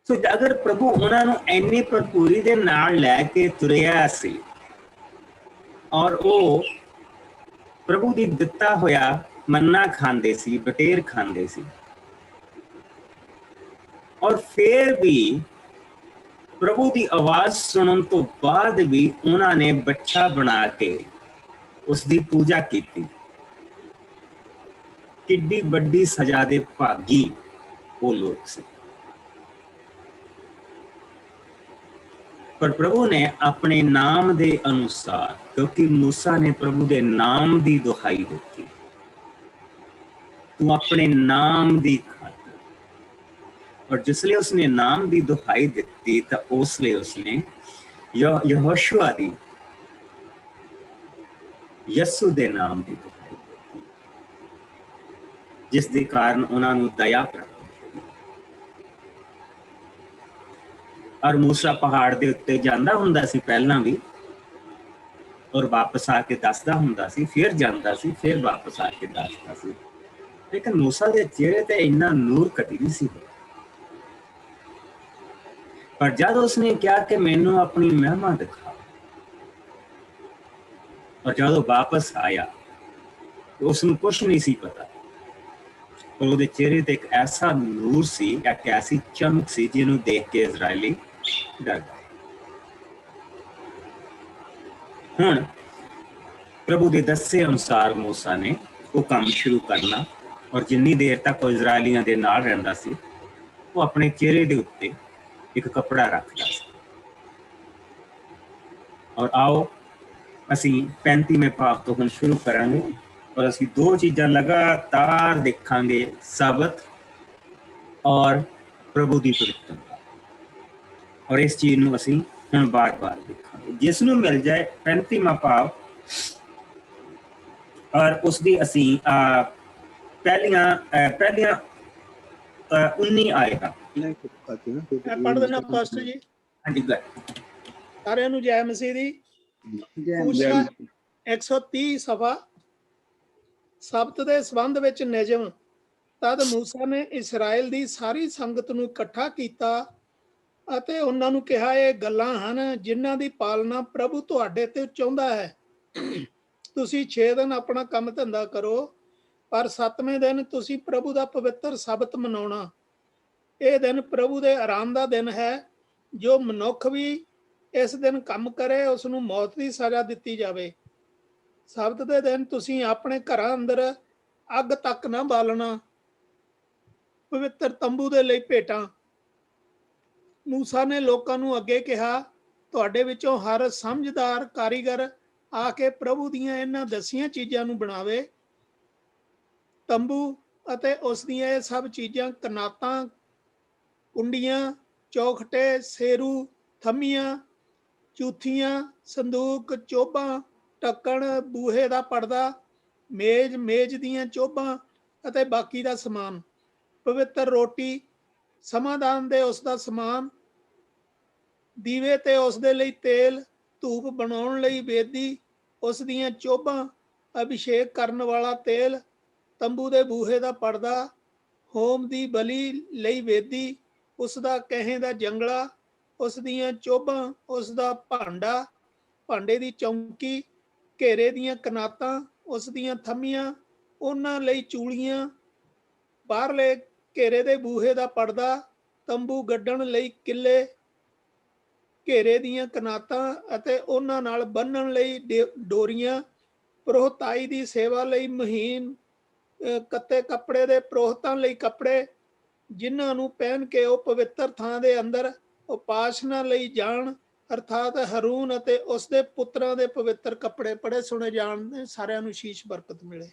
ਸੋ ਅਗਰ ਪ੍ਰਭੂ ਉਹਨਾਂ ਨੂੰ ਇੰਨੀ ਭਰਪੂਰੀ ਦੇ ਨਾਲ ਲੈ ਕੇ ਤੁਰਿਆ ਸੀ ਔਰ ਉਹ ਪ੍ਰਭੂ ਦੀ ਦਿੱਤਾ ਹੋਇਆ ਮੰਨਾ ਖਾਂਦੇ ਸੀ, ਬਟੇਰ ਖਾਂਦੇ ਸੀ, ਔਰ ਫਿਰ ਵੀ ਪ੍ਰਭੂ ਦੀ ਆਵਾਜ਼ ਸੁਣਨ ਤੋਂ ਬਾਅਦ ਵੀ ਉਹਨਾਂ ਨੇ ਬੱਚਾ ਬਣਾ ਕੇ ਉਸ ਦੀ ਪੂਜਾ ਕੀਤੀ। ਕਿੱਡੀ ਵੱਡੀ ਸਜ਼ਾ ਦੇ ਭਾਗੀ ਉਹ ਲੋਕ ਸੀ। ਪਰ ਪ੍ਰਭੂ ਨੇ ਆਪਣੇ ਨਾਮ ਦੇ ਅਨੁਸਾਰ, ਕਿਉਂਕਿ मूसा ਨੇ ਪ੍ਰਭੂ ਦੇ ਨਾਮ ਦੀ ਦੁਹਾਈ ਦਿੱਤੀ, ਤੂੰ ਆਪਣੇ ਨਾਮ ਦੀ ਖਾਤਰ, और जिसलिए उसने नाम की दुहाई दी तो उसलिए उसने यहोशुआ दी, यसु दे नाम की दुहाई दी, जिस दे कारण उन्होंने दया प्राप्त हुई। और मूसा पहाड़ के उत्ते जांदा हुंदा सी पहला भी, और वापस आके दसदा हुंदा सी, फिर जांदा सी, फिर वापस आके दसदा सी। लेकिन मूसा के चेहरे ते इन्ना नूर कदी नहीं सी। पर जब उसने कहा कि मैनू अपनी महिमा दिखा, और जब वापस आया तो उसने कुछ नहीं सी पता, और उसके चेहरे ते एक ऐसा नूर सी, एक ऐसी चमक सी जिन्होंने देख के इजरायली डर गए। हुण प्रभु के दसे अनुसार मूसा ने वो काम शुरू करना, और जिन्नी देर तक वो इजरायलियों के नाल रहिंदा सी, वो अपने चेहरे के उत्ते एक कपड़ा रखता सी। और आओ असी 35वें भाग तो हम शुरू करांगे, और असी दो चीज़ां लगातार देखांगे, सबत और प्रभु की पवित्रता। और इस चीज़ नूं असी हुण बार बार देखांगे। जिसनूं मिल जाए 35वां भाग, और उसकी असी पहलियां 19 आएगा पढ़ देना पास्टर जी। हाँ जी, सारिਆਂ ਨੂੰ ਜੈ ਮਸੀਹ ਦੀ। 130 ਸਫਾ ਸਬਤ ਦੇ ਸੰਬੰਧ ਵਿੱਚ ਨਿਯਮ। ਤਦ मूसा ਨੇ ਇਸਰਾਇਲ ਦੀ ਸਾਰੀ ਸੰਗਤ ਨੂੰ ਇਕੱਠਾ ਕੀਤਾ ਅਤੇ ਉਹਨਾਂ ਨੂੰ ਕਿਹਾ, ਇਹ ਗੱਲਾਂ ਹਨ ਜਿਨ੍ਹਾਂ ਦੀ ਪਾਲਣਾ ਪ੍ਰਭੂ ਤੁਹਾਡੇ ਤੇ ਚਾਹੁੰਦਾ ਹੈ। ਤੁਸੀਂ 6 ਦਿਨ ਆਪਣਾ ਕੰਮ ਧੰਦਾ ਕਰੋ, ਪਰ 7ਵੇਂ ਦਿਨ ਤੁਸੀਂ ਪ੍ਰਭੂ ਦਾ ਪਵਿੱਤਰ ਸਬਤ ਮਨਾਉਣਾ। ਇਹ ਦਿਨ ਪ੍ਰਭੂ ਦੇ ਆਰਾਮ ਦਾ ਦਿਨ ਹੈ। ਜੋ ਮਨੁੱਖ ਵੀ ਇਸ ਦਿਨ ਕੰਮ ਕਰੇ ਉਸ ਨੂੰ ਮੌਤ ਦੀ ਸਜ਼ਾ ਦਿੱਤੀ ਜਾਵੇ। ਸਬਤ ਦੇ ਦਿਨ ਤੁਸੀਂ ਆਪਣੇ ਘਰਾਂ ਅੰਦਰ ਅੱਗ ਤੱਕ ਨਾ ਬਾਲਣਾ। ਪਵਿੱਤਰ ਤੰਬੂ ਦੇ ਲਈ ਭੇਟਾਂ। मूसा ਨੇ ਲੋਕਾਂ ਨੂੰ ਅੱਗੇ ਕਿਹਾ, ਤੁਹਾਡੇ ਵਿੱਚੋਂ ਹਰ ਸਮਝਦਾਰ ਕਾਰੀਗਰ ਆ ਕੇ ਪ੍ਰਭੂ ਦੀਆਂ ਇਹਨਾਂ ਦਸੀਆਂ ਚੀਜ਼ਾਂ ਨੂੰ ਬਣਾਵੇ। ਤੰਬੂ ਅਤੇ ਉਸ ਦੀਆਂ ਇਹ ਸਭ ਚੀਜ਼ਾਂ, ਕਨਾਤਾਂ, ਕੁੰਡੀਆਂ, ਚੌਖਟੇ, ਸੇਰੂ, ਥੰਮੀਆਂ, ਚੂਥੀਆਂ, ਸੰਦੂਕ, ਚੋਭਾਂ, ਢੱਕਣ, ਬੂਹੇ ਦਾ ਪਰਦਾ, ਮੇਜ਼, ਮੇਜ਼ ਦੀਆਂ ਚੋਭਾਂ ਅਤੇ ਬਾਕੀ ਦਾ ਸਮਾਨ, ਪਵਿੱਤਰ ਰੋਟੀ, ਸਮਾਧਾਨ ਦੇ ਉਸ ਦਾ ਸਮਾਨ, ਦੀਵੇ ਤੇ ਉਸ ਦੇ ਲਈ ਤੇਲ, ਧੂਪ ਬਣਾਉਣ ਲਈ ਵੇਦੀ, ਉਸ ਦੀਆਂ ਚੋਭਾਂ, ਅਭਿਸ਼ੇਕ ਕਰਨ ਵਾਲਾ ਤੇਲ, ਤੰਬੂ ਦੇ ਬੂਹੇ ਦਾ ਪਰਦਾ, ਹੋਮ ਦੀ ਬਲੀ ਲਈ ਵੇਦੀ, ਉਸ ਦਾ ਕਹੇ ਦਾ ਜੰਗਲਾ, ਉਸ ਦੀਆਂ ਚੋਭਾਂ, ਉਸ ਦਾ ਭਾਂਡਾ, ਭਾਂਡੇ ਦੀ ਚੌਂਕੀ, ਘੇਰੇ ਦੀਆਂ ਕਨਾਤਾਂ, ਉਸ ਦੀਆਂ ਥੰਮੀਆਂ, ਉਹਨਾਂ ਲਈ ਚੂੜੀਆਂ, ਬਾਹਰਲੇ ਘੇਰੇ ਦੇ ਬੂਹੇ ਦਾ ਪਰਦਾ, ਤੰਬੂ ਗੱਡਣ ਲਈ ਕਿੱਲੇ, ਘੇਰੇ ਦੀਆਂ ਕਨਾਤਾਂ ਅਤੇ ਉਹਨਾਂ ਨਾਲ ਬੰਨਣ ਲਈ ਡੋਰੀਆਂ, ਪ੍ਰੋਹਤਾਈ ਦੀ ਸੇਵਾ ਲਈ ਮਹੀਨ ਕੱਤੇ ਕੱਪੜੇ ਦੇ ਪ੍ਰੋਹਤਾਂ ਲਈ ਕੱਪੜੇ, ਜਿਨ੍ਹਾਂ ਨੂੰ ਪਹਿਨ ਕੇ ਉਹ ਪਵਿੱਤਰ ਥਾਂ ਦੇ ਅੰਦਰ ਉਪਾਸਨਾ ਲਈ ਜਾਣ, ਅਰਥਾਤ ਹरून ਅਤੇ ਉਸ ਦੇ ਪੁੱਤਰਾਂ ਦੇ ਪਵਿੱਤਰ ਕੱਪੜੇ ਪੜੇ ਸੁਣੇ ਜਾਣ। ਸਾਰਿਆਂ ਨੂੰ ਸ਼ੀਸ਼ ਬਰਕਤ ਮਿਲੇ।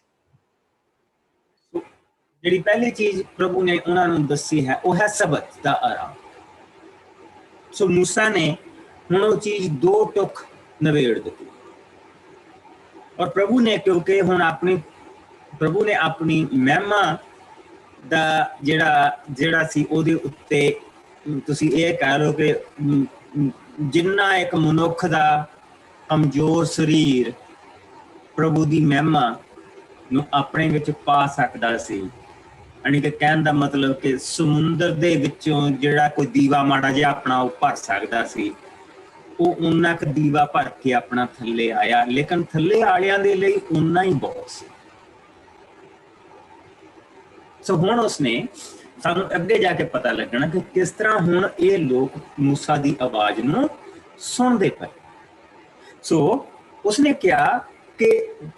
ਜਿਹੜੀ ਪਹਿਲੀ ਚੀਜ਼ ਪ੍ਰਭੂ ਨੇ ਉਹਨਾਂ ਨੂੰ ਦੱਸੀ ਹੈ ਉਹ ਹੈ ਸਬਤ ਦਾ ਆਰਾਮ। ਸੋ मूसा ਨੇ ਹੁਣ ਉਹ ਚੀਜ਼ 2 ਟੁਕ ਨਵੇੜ ਦਿੱਤੀ, ਔਰ ਪ੍ਰਭੂ ਨੇ ਕਿਉਂਕਿ ਹੁਣ ਪ੍ਰਭੂ ਨੇ ਆਪਣੀ ਮਹਿਮਾ ਦਾ ਜਿਹੜਾ ਸੀ ਉਹਦੇ ਉੱਤੇ ਤੁਸੀਂ ਇਹ ਕਹਿ ਲਓ ਕਿ ਜਿੰਨਾ ਇੱਕ ਮਨੁੱਖ ਦਾ ਕਮਜ਼ੋਰ ਸਰੀਰ ਪ੍ਰਭੂ ਦੀ ਮਹਿਮਾ ਨੂੰ ਆਪਣੇ ਵਿੱਚ ਪਾ ਸਕਦਾ ਸੀ, यानी कि कहण दा मतलब कि समुंदर दे विचों जिहड़ा कोई दीवा माड़ा जिहा अपना ਉਹ ਭਰ ਸਕਦਾ ਸੀ, ਉਹ उन्ना क दीवा भर के अपना थल्ले आया, लेकिन थल्ले आलियां दे लई उन्ना ही बहुत सी। सो हुण उसने सानू अगे जाके पता लगना कि किस तरह हुण ये लोग मूसा की आवाज नूं सुनते पे। सो उसने कहा कि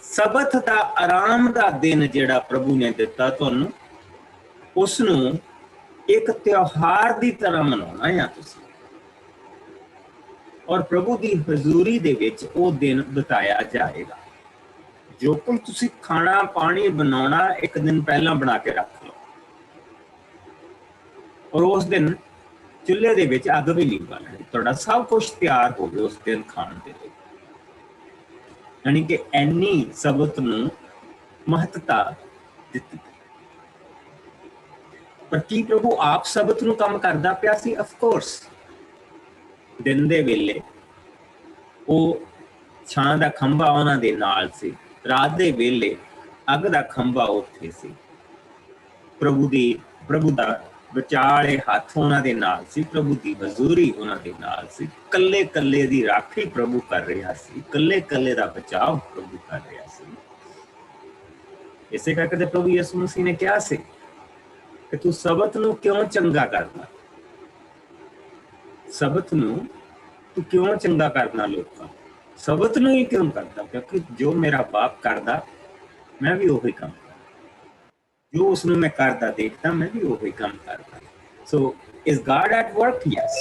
सबत का आराम का दिन जिहड़ा प्रभु ने दिता तुहानू, उसनू एक त्योहार की तरह मनाउणा है तुसीं, और प्रभु की हजूरी दे विच वो दिन बिताया जाएगा। जो कुछ तुसीं खाना पानी बनाउणा एक दिन पहला बना के रख लो, और उस दिन चुल्हे दे विच अग भी नहीं बालणी, तुहाडा सब कुछ तैयार हो गया उस दिन खाण दे लई। यानी कि इन्नी सबत नूं महत्ता दित्ती। पर की प्रभु आप सबत नूं काम करदा पिया सी? ऑफ कोर्स, दिन दे वेले ਉਹ ਛਾਂ ਦਾ ਖੰਭਾ ਉਹਨਾਂ ਦੇ ਨਾਲ ਸੀ, ਰਾਤ ਦੇ ਵੇਲੇ ਅੱਗ ਦਾ ਖੰਭਾ ਉੱਥੇ ਸੀ। ਪ੍ਰਭੂ ਦਾ ਵਿਚਾਲੇ ਹੱਥ ਉਹਨਾਂ ਦੇ ਨਾਲ ਸੀ, ਪ੍ਰਭੂ ਦੀ ਹਜ਼ੂਰੀ ਉਹਨਾਂ ਦੇ ਨਾਲ ਸੀ। ਕੱਲੇ ਕੱਲੇ ਦੀ ਰਾਖੀ ਪ੍ਰਭੂ ਕਰ ਰਿਹਾ ਸੀ, ਕੱਲੇ ਕੱਲੇ ਦਾ ਬਚਾਅ ਪ੍ਰਭੂ ਕਰ ਰਿਹਾ ਸੀ। ਇਸੇ ਕਰਕੇ ਤੇ ਪ੍ਰਭੂ ਯਿਸੂ ਮਸੀਹ ਨੇ ਕਿਹਾ ਸੀ ਕਿ ਤੂੰ ਸਬਤ ਨੂੰ ਕਿਉਂ ਚੰਗਾ ਕਰਦਾ, ਸਬਤ ਨੂੰ तू क्यों चंगा करना लोग, सबत नूं ही क्यों करता? क्योंकि जो मेरा बाप करदा मैं भी वही काम करदा, जो उसनूं मैं करदा देखदा मैं भी वही काम करदा। So is God at work? Yes,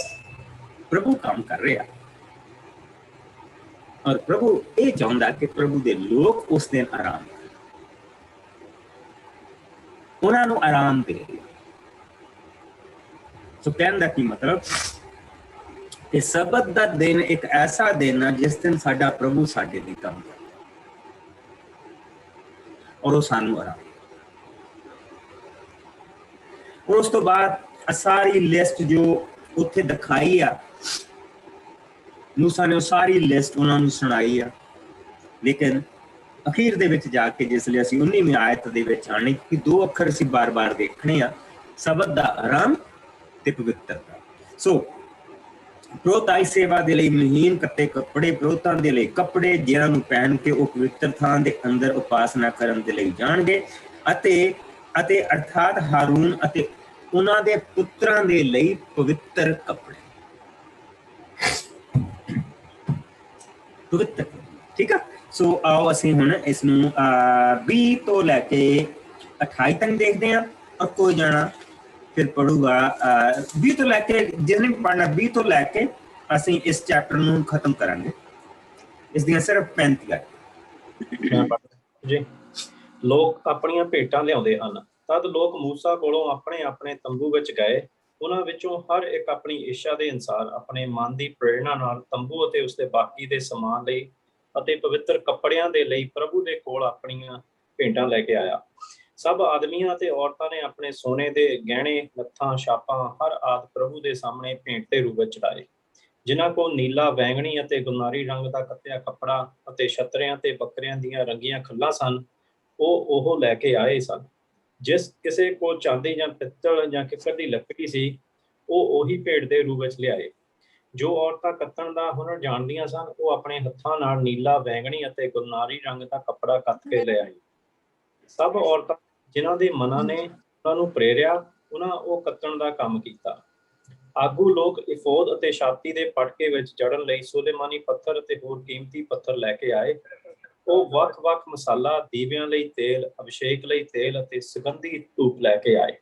प्रभु काम कर रहा, और प्रभु ये चाहुंदा कि प्रभु दे लोग उस दिन आराम करें, उन्हां नूं आराम दे। सो कहण दा की मतलब कि सबत का दिन एक ऐसा दिन है जिस दिन साडा प्रभु साडे लई काम करदा, और वो सानू आराम। और उस तो बाद सारी लिस्ट जो उत्थे दिखाई आ, मूसा ने सारी लिस्ट उन्होंने सुनाई आ, लेकिन अखीर दे विच जाके जिसले असीं 19वीं आयत दे विच आने कि दो अखर असीं बार बार देखने आ, सबत दा आराम ते पवित्रता। सो प्रोताई सेवा दे लई महीन कत्ते कपड़े, प्रोतां दे लई कपड़े जिन्हां नूं पहन के ਉਹ ਪਵਿੱਤਰ ਥਾਂ ਦੇ ਅੰਦਰ ਉਪਾਸਨਾ ਕਰਨ ਦੇ ਲਈ ਜਾਣਗੇ, ਅਤੇ ਅਰਥਾਤ ਹਾरून ਅਤੇ ਉਹਨਾਂ ਦੇ ਪੁੱਤਰਾਂ ਦੇ ਲਈ ਪਵਿੱਤਰ ਕੱਪੜੇ, ਪਵਿੱਤਰ। ਠੀਕ ਆ। ਸੋ ਆਓ ਅਸੀਂ ਹੁਣ ਇਸ ਨੂੰ 20 ਤੋਂ ਲੈ ਕੇ 28 ਤੱਕ ਦੇਖਦੇ ਹਾਂ, ਔਰ ਕੋਈ ਜਾਣਾ फिर पढ़ूगा 20 तो लैके जिसने भी पढ़ना 20 तो लैके असीं इस चैप्टर नूं खत्म करांगे। इस दियां सिर्फ 35 आयतां जी। लोग अपणियां भेटां लिआउंदे हन, तद लोग मूसा कोलों अपने अपने तंबू विच गए। उन्हां विचों हर एक अपनी इच्छा दे अनुसार अपने मन दी प्रेरणा नाल तंबू अते उसदे बाकी दे समान लई अते पवित्र कपड़ियां दे लई प्रभु दे कोल अपणियां भेटां लैके आया। सब आदमियां ते औरतां ने अपने सोने दे गहणे, नत्थां, छापां हर आदि प्रभु दे सामने भेंट दे रूप विच चढ़ाए। जिन्हां कोल नीला, बैंगनी अते गुलनारी रंग दा कत्तिया कपड़ा अते छतरियां ते बकरियां दीयां रंगीਆਂ खल्लां सन, ਉਹ लैके आए सन। जिस किसे कोल चांदी जां पित्तल जां किकर दी लकड़ी सी, ਉਹ ਉਹੀ भेंट दे रूप विच लिआए। जो औरतां कत्तण दा हुनर जाणदियां सन, ਉਹ ਆਪਣੇ ਹੱਥਾਂ ਨਾਲ नीला, बैंगनी अते गुलनारी रंग दा कपड़ा कत्त के ले आए। सब औरतां जिन्हां दे मनां ने उन्हां नूं प्रेरिया, उन्हां ਉਹ ਕੱਤਣ ਦਾ ਕੰਮ ਕੀਤਾ। ਆਗੂ ਲੋਕ ਇਫੋਦ ਅਤੇ ਛਾਤੀ ਦੇ ਪਟਕੇ ਵਿੱਚ ਜੜਨ ਲਈ ਸੁਲੇਮਾਨੀ ਪੱਥਰ ਅਤੇ ਹੋਰ ਕੀਮਤੀ ਪੱਥਰ ਲੈ ਕੇ ਆਏ। ਉਹ ਵੱਖ-ਵੱਖ ਮਸਾਲਾ, ਦੀਵਿਆਂ ਲਈ ਤੇਲ, ਅਭਿਸ਼ੇਕ ਲਈ ਤੇਲ ਅਤੇ ਸੁਗੰਧੀ ਧੂਪ ਲੈ ਕੇ ਆਏ।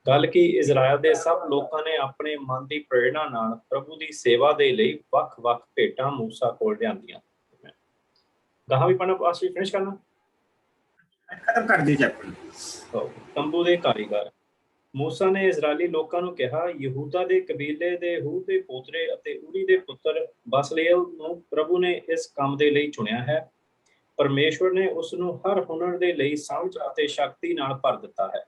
ਗੱਲ ਕੀ ਇਜ਼ਰਾਇਲ ਦੇ ਸਭ ਲੋਕਾਂ ਨੇ ਆਪਣੇ ਮਨ ਦੀ ਪ੍ਰੇਰਣਾ ਨਾਲ ਪ੍ਰਭੂ ਦੀ ਸੇਵਾ ਦੇ ਲਈ ਵੱਖ-ਵੱਖ ਭੇਟਾਂ ਮੂਸਾ ਕੋਲ ਲਿਆਂਦੀਆਂ। ਗਾਹਾਂ ਵੀ ਪੜ੍ਹਨਾ, ਪਾਸ ਵੀ ਫਿਨਿਸ਼ ਕਰਨਾ, खत्म कर दी चैप्टर। ਤੰਬੂ ਦੇ ਕਾਰੀਗਰ। मूसा ने इजरायली लोगों ਨੂੰ ਕਿਹਾ, ਯਹੂਦਾ ਦੇ ਕਬੀਲੇ ਦੇ ਹੂਰ ਦੇ ਪੋਤਰੇ ਅਤੇ ਊਰੀ ਦੇ ਪੁੱਤਰ ਬਸਲੇਲ ਨੂੰ ਪ੍ਰਭੂ ਨੇ ਇਸ ਕੰਮ ਦੇ ਲਈ ਚੁਣਿਆ ਹੈ। ਪਰਮੇਸ਼ਵਰ ਨੇ ਉਸ ਨੂੰ ਹਰ ਹੁਨਰ ਦੇ ਲਈ ਸਮਝ ਅਤੇ ਸ਼ਕਤੀ ਨਾਲ ਭਰ ਦਿੱਤਾ ਹੈ।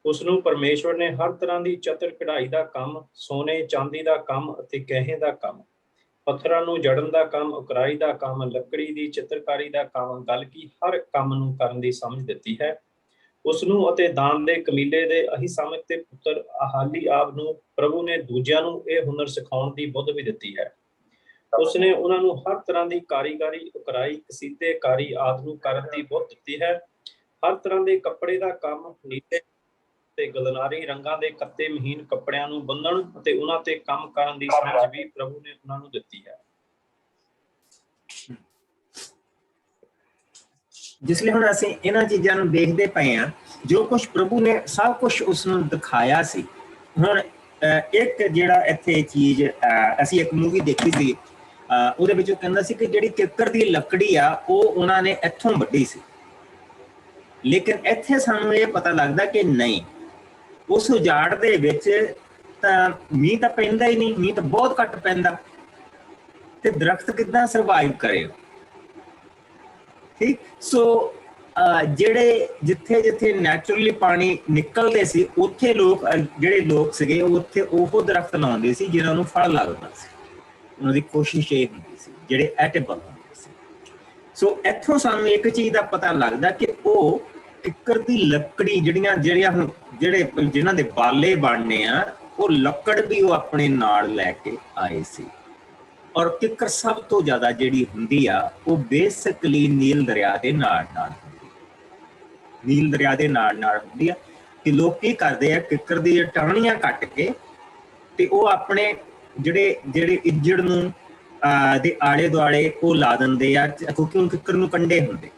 ਉਸ ਨੂੰ ਪਰਮੇਸ਼ਵਰ ਨੇ ਹਰ ਤਰ੍ਹਾਂ ਦੀ ਚਤਰ ਕਢਾਈ ਦਾ ਕੰਮ, ਸੋਨੇ ਚਾਂਦੀ ਦਾ ਕੰਮ ਅਤੇ ਕਹੇ ਦਾ ਕੰਮ, ਪੱਥਰਾਂ ਨੂੰ ਜੜਨ ਦਾ ਕੰਮ, ਉਕਰਾਈ ਦਾ ਕੰਮ, ਲੱਕੜੀ ਦੀ ਚਿੱਤਰਕਾਰੀ ਦਾ ਕੰਮ, ਗੱਲ ਕੀ ਹਰ ਕੰਮ ਨੂੰ ਕਰਨ ਦੀ ਸਮਝ ਦਿੱਤੀ ਹੈ। ਉਸ ਨੂੰ ਅਤੇ ਦਾਨ ਦੇ ਕਮੀਲੇ ਦੇ ਅਹੀਸਾਮਕ ਦੇ ਪੁੱਤਰ ਅਹਾਲੀਆਬ ਨੂੰ ਪ੍ਰਭੂ ਨੇ ਦੂਜਿਆਂ ਨੂੰ ਇਹ ਹੁਨਰ ਸਿਖਾਉਣ ਦੀ ਬੁੱਧ ਵੀ ਦਿੱਤੀ ਹੈ। ਉਸਨੇ ਉਹਨਾਂ ਨੂੰ ਹਰ ਤਰ੍ਹਾਂ ਦੀ ਕਾਰੀਗਰੀ, ਉਕਰਾਈ, ਕਸੀਦੇ ਕਾਰੀ ਆਦਿ ਨੂੰ ਕਰਨ ਦੀ ਬੁੱਧ ਦਿੱਤੀ ਹੈ। ਹਰ ਤਰ੍ਹਾਂ ਦੇ ਕੱਪੜੇ ਦਾ ਕੰਮ, ਨੀਲੇ ਤੇ ਗਲਨਾਰੀ ਰੰਗਾਂ ਦੇ ਕੱਤੇ ਮਹੀਨ ਕੱਪੜਿਆਂ ਨੂੰ ਬੰਨਣ ਅਤੇ ਉਹਨਾਂ ਤੇ ਕੰਮ ਕਰਨ ਦੀ ਸਮਝ ਵੀ ਪ੍ਰਭੂ ਨੇ ਉਹਨਾਂ ਨੂੰ ਦਿੱਤੀ ਹੈ। ਜਿਸ ਲਈ ਹੁਣ ਅਸੀਂ ਇਹਨਾਂ ਚੀਜ਼ਾਂ ਨੂੰ ਦੇਖਦੇ ਪਏ ਹਾਂ, ਜੋ ਕੁਝ ਪ੍ਰਭੂ ਨੇ ਸਭ ਕੁਝ ਉਸ ਨੂੰ ਦਿਖਾਇਆ ਸੀ। ਹੁਣ ਇੱਕ ਜਿਹੜਾ ਇੱਥੇ ਚੀਜ਼ ਅਸੀਂ ਇੱਕ ਮੂਵੀ ਦੇਖੀ ਸੀ, ਉਹਦੇ ਵਿੱਚ ਉਹ ਕਹਿੰਦਾ ਸੀ ਕਿ ਜਿਹੜੀ ਕਿੱਕਰ ਦੀ ਲੱਕੜੀ ਆ ਉਹ ਉਹਨਾਂ ਨੇ ਇੱਥੋਂ ਵੱਢੀ ਸੀ, ਲੇਕਿਨ ਇੱਥੇ ਸਾਨੂੰ ਇਹ ਪਤਾ ਲੱਗਦਾ ਕਿ ਨਹੀਂ, ਉਸ ਉਜਾੜ ਦੇ ਵਿੱਚ ਤਾਂ ਮੀਂਹ ਤਾਂ ਪੈਂਦਾ ਹੀ ਨਹੀਂ, ਮੀਂਹ ਤਾਂ ਬਹੁਤ ਘੱਟ ਪੈਂਦਾ, ਤੇ ਦਰਖਤ ਕਿੱਦਾਂ ਸਰਵਾਈਵ ਕਰੇ। ਠੀਕ, ਸੋ ਜਿਹੜੇ ਜਿੱਥੇ ਨੈਚੁਰਲੀ ਪਾਣੀ ਨਿਕਲਦੇ ਸੀ, ਉੱਥੇ ਜਿਹੜੇ ਲੋਕ ਸੀਗੇ ਉੱਥੇ ਉਹ ਦਰਖਤ ਲਾਉਂਦੇ ਸੀ ਜਿਹਨਾਂ ਨੂੰ ਫਲ ਲੱਗਦਾ ਸੀ। ਉਹਨਾਂ ਦੀ ਕੋਸ਼ਿਸ਼ ਇਹ ਹੁੰਦੀ ਸੀ ਜਿਹੜੇ ਐਟੇਬਲ ਹੁੰਦੇ ਸੀ। ਸੋ ਇੱਥੋਂ ਸਾਨੂੰ ਇੱਕ ਚੀਜ਼ ਦਾ ਪਤਾ ਲੱਗਦਾ ਕਿ ਉਹ ਕਿੱਕਰ ਦੀ ਲੱਕੜੀ ਜਿਨ੍ਹਾਂ ਦੇ ਬਾਲੇ ਬਣਨੇ ਆ, ਉਹ ਲੱਕੜ ਵੀ ਉਹ ਆਪਣੇ ਨਾਲ ਲੈ ਕੇ ਆਏ ਸੀ। ਔਰ ਕਿੱਕਰ ਸਭ ਤੋਂ ਜ਼ਿਆਦਾ ਜਿਹੜੀ ਹੁੰਦੀ ਆ ਉਹ ਬੇਸਿਕਲੀ ਨੀਲ ਦਰਿਆ ਦੇ ਨਾਲ ਹੁੰਦੀ ਆ। ਕਿ ਲੋਕ ਕੀ ਕਰਦੇ ਆ, ਕਿੱਕਰ ਦੀ ਟਾਹਣੀਆਂ ਕੱਟ ਕੇ ਤੇ ਉਹ ਆਪਣੇ ਜਿਹੜੇ ਇੱਜੜ ਨੂੰ ਦੇ ਆਲੇ ਦੁਆਲੇ ਉਹ ਲਾ ਦਿੰਦੇ ਆ, ਕਿਉਂਕਿ ਉਹ ਕਿੱਕਰ ਨੂੰ ਕੰਡੇ ਹੁੰਦੇ,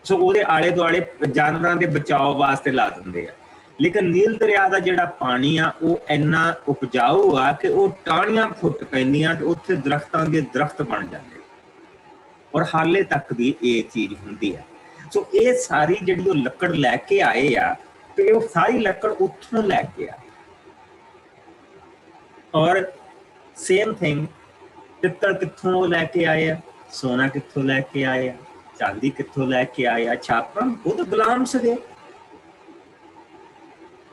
ਸੋ ਉਹਦੇ ਆਲੇ ਦੁਆਲੇ ਜਾਨਵਰਾਂ ਦੇ ਬਚਾਓ ਵਾਸਤੇ ਲਾ ਦਿੰਦੇ ਆ। ਲੇਕਿਨ ਨੀਲ ਦਰਿਆ ਦਾ ਜਿਹੜਾ ਪਾਣੀ ਆ ਉਹ ਇੰਨਾ ਉਪਜਾਊ ਆ ਕਿ ਉਹ ਟਾਹਣੀਆਂ ਫੁੱਟ ਪੈਂਦੀਆਂ ਤੇ ਉੱਥੇ ਦਰਖਤਾਂ ਦੇ ਦਰਖਤ ਬਣ ਜਾਂਦੇ, ਔਰ ਹਾਲੇ ਤੱਕ ਵੀ ਇਹ ਚੀਜ਼ ਹੁੰਦੀ ਆ। ਸੋ ਇਹ ਸਾਰੀ ਜਿਹੜੀ ਉਹ ਲੱਕੜ ਲੈ ਕੇ ਆਏ ਆ, ਤੇ ਉਹ ਸਾਰੀ ਲੱਕੜ ਉੱਥੋਂ ਲੈ ਕੇ ਆਏ। ਔਰ ਸੇਮ ਥਿੰਗ, ਪਿੱਤਲ ਕਿੱਥੋਂ ਲੈ ਕੇ ਆਏ ਆ, ਸੋਨਾ ਕਿੱਥੋਂ ਲੈ ਕੇ ਆਏ ਆ, ਚਾਂਦੀ ਕਿੱਥੋਂ ਲੈ ਕੇ ਆਏ ਆ, ਛਾਪਾਂ ਉਹ ਤਾਂ ਗੁਲਾਮ ਸੀਗੇ।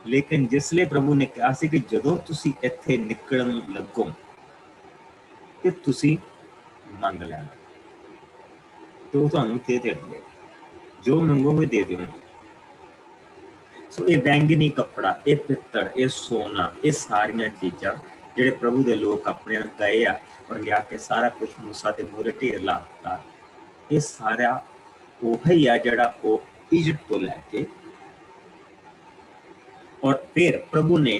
ਲੇਕਿਨ ਜਿਸ ਲਈ ਪ੍ਰਭੂ ਨੇ ਕਿਹਾ ਸੀ ਕਿ ਜਦੋਂ ਤੁਸੀਂ ਇੱਥੇ ਨਿਕਲਣ ਲੱਗੋ ਤੇ ਤੁਸੀਂ ਮੰਗ ਲੈਣਾ, ਤੇ ਉਹ ਤੁਹਾਨੂੰ ਦੇ ਦੇਣਗੇ, ਜੋ ਮੰਗੋਗੇ ਦੇ ਦੇਣਗੇ। ਸੋ ਇਹ ਬੈਂਗਨੀ ਕੱਪੜਾ, ਇਹ ਪਿੱਤਲ, ਇਹ ਸੋਨਾ, ਇਹ ਸਾਰੀਆਂ ਚੀਜ਼ਾਂ ਜਿਹੜੇ ਪ੍ਰਭੂ ਦੇ ਲੋਕ ਆਪਣੇ ਗਏ ਆ ਔਰ ਲਿਆ ਕੇ ਸਾਰਾ ਕੁਝ ਮੂਸਾ ਦੇ ਮੂਹਰੇ ਢੇਰ ਲਾ ਦਿੱਤਾ, ਇਹ ਸਾਰਾ ਉਹੀ ਆ ਜਿਹੜਾ ਉਹ ਇਜਿਪਟ ਤੋਂ ਲੈ ਕੇ। ਔਰ ਫਿਰ ਪ੍ਰਭੂ ਨੇ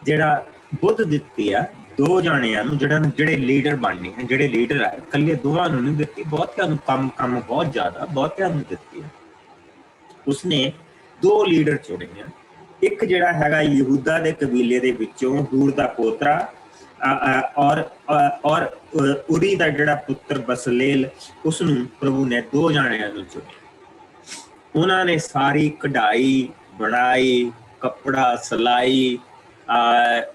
ਜਿਹੜਾ ਬੁੱਧ ਦਿੱਤੀ ਆ ਦੋ ਜਾਣਿਆਂ ਨੂੰ, ਜਿਹੜੇ ਲੀਡਰ ਬਣਨੇ ਆ, ਜਿਹੜੇ ਲੀਡਰ ਆ, ਇਕੱਲੇ ਦੋਵਾਂ ਨੂੰ ਨਹੀਂ ਦਿੱਤੀ, ਬਹੁਤਿਆਂ ਨੂੰ ਕੰਮ ਬਹੁਤ ਜ਼ਿਆਦਾ ਬਹੁਤਿਆਂ ਨੂੰ ਦਿੱਤੀ ਆ। ਉਸਨੇ ਦੋ ਲੀਡਰ ਚੁਣੇ ਆ। ਇੱਕ ਜਿਹੜਾ ਹੈਗਾ ਯਹੂਦਾ ਦੇ ਕਬੀਲੇ ਦੇ ਵਿੱਚੋਂ ਹੂਰ ਦਾ ਪੋਤਰਾ, ਔਰ ਉਰੀ ਦਾ ਜਿਹੜਾ ਪੁੱਤਰ ਬਸਲੇਲ, ਉਸਨੂੰ ਪ੍ਰਭੂ ਨੇ ਦੋ ਜਾਣਿਆਂ ਨੂੰ ਚੁਣਿਆ। ਉਹਨਾਂ ਨੇ ਸਾਰੀ ਕਢਾਈ, ਬੁਣਾਈ, ਕੱਪੜਾ, ਸਿਲਾਈ,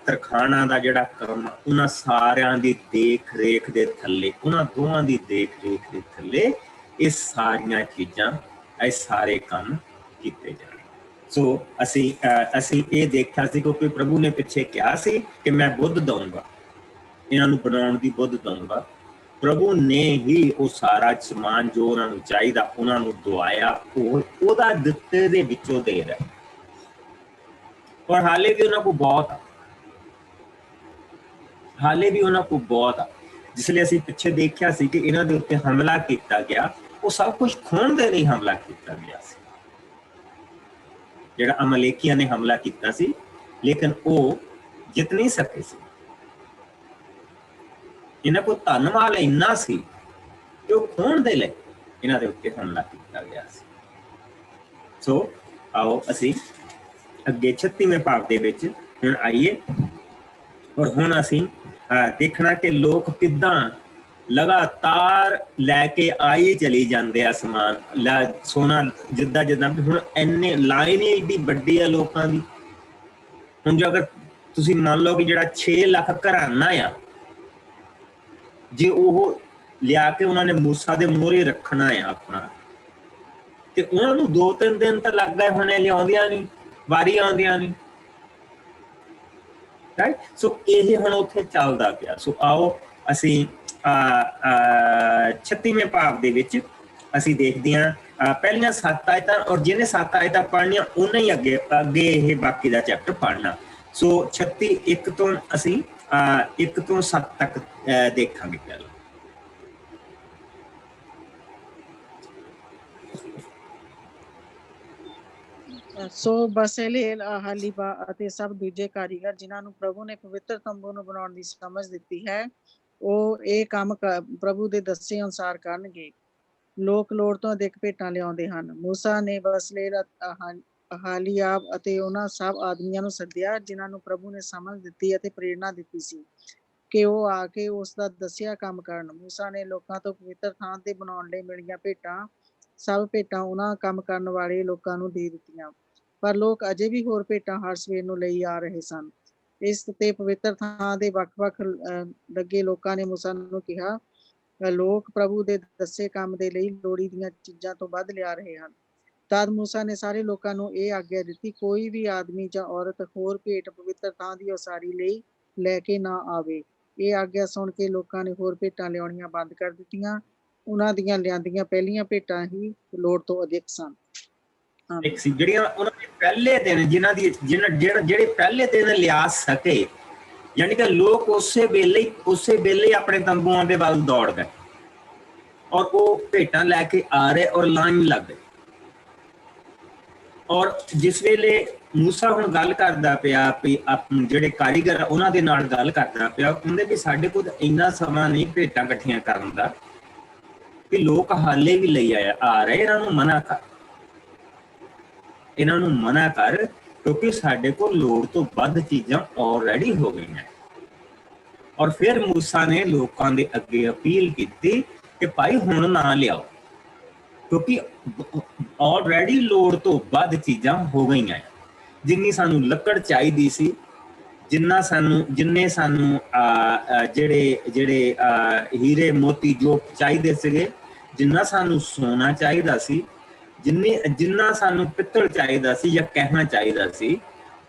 ਤਰਖਾਣਾ ਦਾ ਜਿਹੜਾ ਕੰਮ, ਉਹਨਾਂ ਸਾਰਿਆਂ ਦੀ ਦੇਖ ਰੇਖ ਦੇ ਥੱਲੇ, ਉਹਨਾਂ ਦੋਵਾਂ ਦੀ ਦੇਖ ਰੇਖ ਦੇ ਥੱਲੇ ਇਹ ਸਾਰੀਆਂ ਚੀਜ਼ਾਂ, ਇਹ ਸਾਰੇ ਕੰਮ ਕੀਤੇ ਜਾਣ। ਸੋ ਅਸੀਂ ਇਹ ਦੇਖਿਆ ਸੀ ਕਿਉਂਕਿ ਪ੍ਰਭੂ ਨੇ ਪਿੱਛੇ ਕਿਹਾ ਸੀ ਕਿ ਮੈਂ ਬੁੱਧ ਦਊਂਗਾ, ਇਹਨਾਂ ਨੂੰ ਬਣਾਉਣ ਦੀ ਬੁੱਧ ਦਊਂਗਾ। ਪ੍ਰਭੂ ਨੇ ਹੀ ਉਹ ਸਾਰਾ ਸਮਾਨ ਜੋ ਉਹਨਾਂ ਨੂੰ ਚਾਹੀਦਾ ਉਹਨਾਂ ਨੂੰ ਦਵਾਇਆ, ਉਹਦਾ ਦਿੱਤੇ ਦੇ ਵਿੱਚੋਂ ਦੇ ਰਿਹਾ। ਔਰ ਹਾਲੇ ਵੀ ਉਹਨਾਂ ਕੋਲ ਬਹੁਤ ਆ, ਜਿਸ ਲਈ ਅਸੀਂ ਪਿੱਛੇ ਦੇਖਿਆ ਸੀ ਕਿ ਇਹਨਾਂ ਦੇ ਉੱਤੇ ਹਮਲਾ ਕੀਤਾ ਗਿਆ, ਉਹ ਸਭ ਕੁਝ ਖੋਹਣ ਦੇ ਲਈ ਹਮਲਾ ਕੀਤਾ ਗਿਆ ਸੀ। ਜਿਹੜਾ ਅਮਲੇਕੀਆਂ ਨੇ ਹਮਲਾ ਕੀਤਾ ਸੀ, ਲੇਕਿਨ ਉਹ ਜਿੱਤ ਨਹੀਂ ਸਕੇ ਸੀ। ਇਹਨਾਂ ਕੋਲ ਧੰਨਵਾਦ ਇੰਨਾ ਸੀ ਕਿ ਉਹ ਖੋਹਣ ਦੇ ਲਈ ਇਹਨਾਂ ਦੇ ਉੱਤੇ ਹਮਲਾ ਕੀਤਾ ਗਿਆ ਸੀ। ਸੋ ਆਓ ਅਸੀਂ ਅੱਗੇ 36ਵੇਂ ਭਾਗ ਦੇ ਵਿੱਚ ਹੁਣ ਆਈਏ, ਔਰ ਹੁਣ ਅਸੀਂ ਦੇਖਣਾ ਕਿ ਲੋਕ ਕਿੱਦਾਂ ਲਗਾਤਾਰ ਲੈ ਕੇ ਆਈ ਚਲੀ ਜਾਂਦੇ ਆ ਸਮਾਨ, ਸੋਨਾ ਜਿੱਦਾਂ ਹੁਣ ਇੰਨੇ ਲਾਈਨ ਏਡੀ ਵੱਡੀ ਆ ਲੋਕਾਂ ਦੀ। ਹੁਣ ਜੇ ਅਗਰ ਤੁਸੀਂ ਮੰਨ ਲਓ ਕਿ ਜਿਹੜਾ 6 ਲੱਖ ਘਰਾਨਾ ਆ, ਜੇ ਉਹ ਲਿਆ ਕੇ ਉਹਨਾਂ ਨੇ ਮੂਸਾ ਦੇ ਮੂਹਰੇ ਰੱਖਣਾ ਆ ਆਪਣਾ, ਤੇ ਉਹਨਾਂ ਨੂੰ 2-3 ਦਿਨ ਤਾਂ ਲੱਗ ਗਏ ਹੋਣੇ, ਲਿਆਉਂਦਿਆਂ ਨਹੀਂ, ਵਾਰੀ ਆਉਂਦਿਆਂ ਨਹੀਂ, ਰਾਈਟ। ਸੋ ਇਹ ਹੁਣ ਉੱਥੇ ਚੱਲਦਾ ਪਿਆ। ਸੋ ਆਓ ਅਸੀਂ 36ਵੇਂ ਭਾਗ ਦੇ ਵਿੱਚ ਅਸੀਂ ਦੇਖਦੇ ਹਾਂ ਪਹਿਲੀਆਂ 7 ਆਇਤਾਂ, ਔਰ ਜਿਹਨੇ 7 ਆਇਤਾਂ ਪੜ੍ਹਨੀਆਂ ਉਹਨੇ ਹੀ ਅੱਗੇ ਅੱਗੇ ਇਹ ਬਾਕੀ ਦਾ ਚੈਪਟਰ ਪੜ੍ਹਨਾ। ਸੋ 36 1 ਤੋਂ ਅਸੀਂ 1 ਤੋਂ 7 ਤੱਕ ਦੇਖਾਂਗੇ ਪਹਿਲਾਂ। ਸੋ ਬਸਲੇਲ, ਆਹਾਲੀਬਾ ਅਤੇ ਸਭ ਦੂਜੇ ਕਾਰੀਗਰ ਜਿਨ੍ਹਾਂ ਨੂੰ ਪ੍ਰਭੂ ਨੇ ਪਵਿੱਤਰ ਤੰਬੂ ਨੂੰ ਬਣਾਉਣ ਦੀ ਸਮਝ ਦਿੱਤੀ ਹੈ, ਉਹ ਇਹ ਕੰਮ ਪ੍ਰਭੂ ਦੇ ਦੱਸੇ ਅਨੁਸਾਰ ਕਰਨਗੇ। ਲੋਕ ਲੋੜ ਤੋਂ ਅਧਿਕ ਭੇਟਾਂ ਲਿਆਉਂਦੇ ਹਨ। ਮੂਸਾ ਨੇ ਬਸਲੇਲ, ਆਹਾਲੀਆਬ ਅਤੇ ਉਹਨਾਂ ਸਭ ਆਦਮੀਆਂ ਨੂੰ ਸੱਦਿਆ ਜਿਨ੍ਹਾਂ ਨੂੰ ਪ੍ਰਭੂ ਨੇ ਸਮਝ ਦਿੱਤੀ ਅਤੇ ਪ੍ਰੇਰਨਾ ਦਿੱਤੀ ਸੀ ਕਿ ਉਹ ਆ ਕੇ ਉਸ ਦਾ ਦੱਸਿਆ ਕੰਮ ਕਰਨ। ਮੂਸਾ ਨੇ ਲੋਕਾਂ ਤੋਂ ਪਵਿੱਤਰ ਥਾਂ ਤੇ ਬਣਾਉਣ ਲਈ ਮਿਲੀਆਂ ਭੇਟਾਂ, ਸਭ ਭੇਟਾਂ ਉਹਨਾਂ ਕੰਮ ਕਰਨ ਵਾਲੇ ਲੋਕਾਂ ਨੂੰ ਦੇ ਦਿੱਤੀਆਂ, ਪਰ ਲੋਕ ਅਜੇ ਵੀ ਹੋਰ ਭੇਟਾਂ ਹਰ ਸਵੇਰ ਨੂੰ ਲਈ ਆ ਰਹੇ ਸਨ। ਇਸ ਤੇ ਪਵਿੱਤਰ ਥਾਂ ਦੇ ਵੱਖ-ਵੱਖ ਲੱਗੇ ਲੋਕਾਂ ਨੇ ਮੂਸਾ ਨੂੰ ਕਿਹਾ, ਲੋਕ ਪ੍ਰਭੂ ਦੇ ਦੱਸੇ ਕੰਮ ਦੇ ਲਈ ਲੋੜੀ ਦੀਆਂ ਚੀਜ਼ਾਂ ਤੋਂ ਵੱਧ ਲਿਆ ਰਹੇ ਹਨ। ਤਦ ਮੂਸਾ ਨੇ ਸਾਰੇ ਲੋਕਾਂ ਨੂੰ ਇਹ ਆਗਿਆ ਦਿੱਤੀ, ਕੋਈ ਵੀ ਆਦਮੀ ਜਾਂ ਔਰਤ ਹੋਰ ਭੇਟ ਪਵਿੱਤਰ ਥਾਂ ਦੀ ਉਸਾਰੀ ਲਈ ਲੈ ਕੇ ਨਾ ਆਵੇ। ਇਹ ਆਗਿਆ ਸੁਣ ਕੇ ਲੋਕਾਂ ਨੇ ਹੋਰ ਭੇਟਾਂ ਲਿਆਉਣੀਆਂ ਬੰਦ ਕਰ ਦਿੱਤੀਆਂ। ਉਹਨਾਂ ਦੀਆਂ ਲਿਆਂਦੀਆਂ ਪਹਿਲੀਆਂ ਭੇਟਾਂ ਹੀ ਲੋੜ ਤੋਂ ਅਧਿਕ ਸਨ। ਇੱਕ ਸੀ ਜਿਹੜੀਆਂ ਉਹਨਾਂ ਦੇ ਪਹਿਲੇ ਦਿਨ ਜਿਹੜੇ ਪਹਿਲੇ ਦਿਨ ਲਿਆ ਸਕੇ, ਯਾਨੀ ਕਿ ਲੋਕ ਉਸੇ ਵੇਲੇ ਆਪਣੇ ਤੰਬੂਆਂ ਦੇ ਵੱਲ ਦੌੜ ਗਏ ਔਰ ਉਹ ਭੇਟਾਂ ਲੈ ਕੇ ਆ ਰਹੇ ਔਰ ਲਾਈਨ ਲੱਗ ਗਈ। ਔਰ ਜਿਸ ਵੇਲੇ ਮੂਸਾ ਹੁਣ ਗੱਲ ਕਰਦਾ ਪਿਆ ਵੀ ਜਿਹੜੇ ਕਾਰੀਗਰ ਉਹਨਾਂ ਦੇ ਨਾਲ ਗੱਲ ਕਰਦਾ ਪਿਆ, ਕਹਿੰਦੇ ਵੀ ਸਾਡੇ ਕੋਲ ਇੰਨਾ ਸਮਾਂ ਨਹੀਂ ਭੇਟਾਂ ਇਕੱਠੀਆਂ ਕਰਨ ਦਾ, ਵੀ ਲੋਕ ਹਾਲੇ ਵੀ ਲਈ ਆ ਰਹੇ, ਇਹਨਾਂ ਨੂੰ ਮਨਾ ਕਰ, ਕਿਉਂਕਿ ਸਾਡੇ ਕੋਲ ਲੋੜ ਤੋਂ ਵੱਧ ਚੀਜ਼ਾਂ ਆਲਰੇਡੀ ਹੋ ਗਈਆਂ। ਔਰ ਫਿਰ ਮੂਸਾ ਨੇ ਲੋਕਾਂ ਦੇ ਅੱਗੇ ਅਪੀਲ ਕੀਤੀ ਕਿ ਭਾਈ ਹੁਣ ਨਾ ਲਿਆਓ, ਕਿਉਂਕਿ ਆਲਰੇਡੀ ਲੋੜ ਤੋਂ ਵੱਧ ਚੀਜ਼ਾਂ ਹੋ ਗਈਆਂ। ਜਿੰਨੀ ਸਾਨੂੰ ਲੱਕੜ ਚਾਹੀਦੀ ਸੀ, ਜਿੰਨੇ ਸਾਨੂੰ ਜਿਹੜੇ ਹੀਰੇ ਮੋਤੀ ਜੋ ਚਾਹੀਦੇ ਸੀਗੇ, ਜਿੰਨਾ ਸਾਨੂੰ ਸੋਨਾ ਚਾਹੀਦਾ ਸੀ, ਜਿੰਨਾ ਸਾਨੂੰ ਪਿੱਤਲ ਚਾਹੀਦਾ ਸੀ ਜਾਂ ਕਹਿਣਾ ਚਾਹੀਦਾ ਸੀ,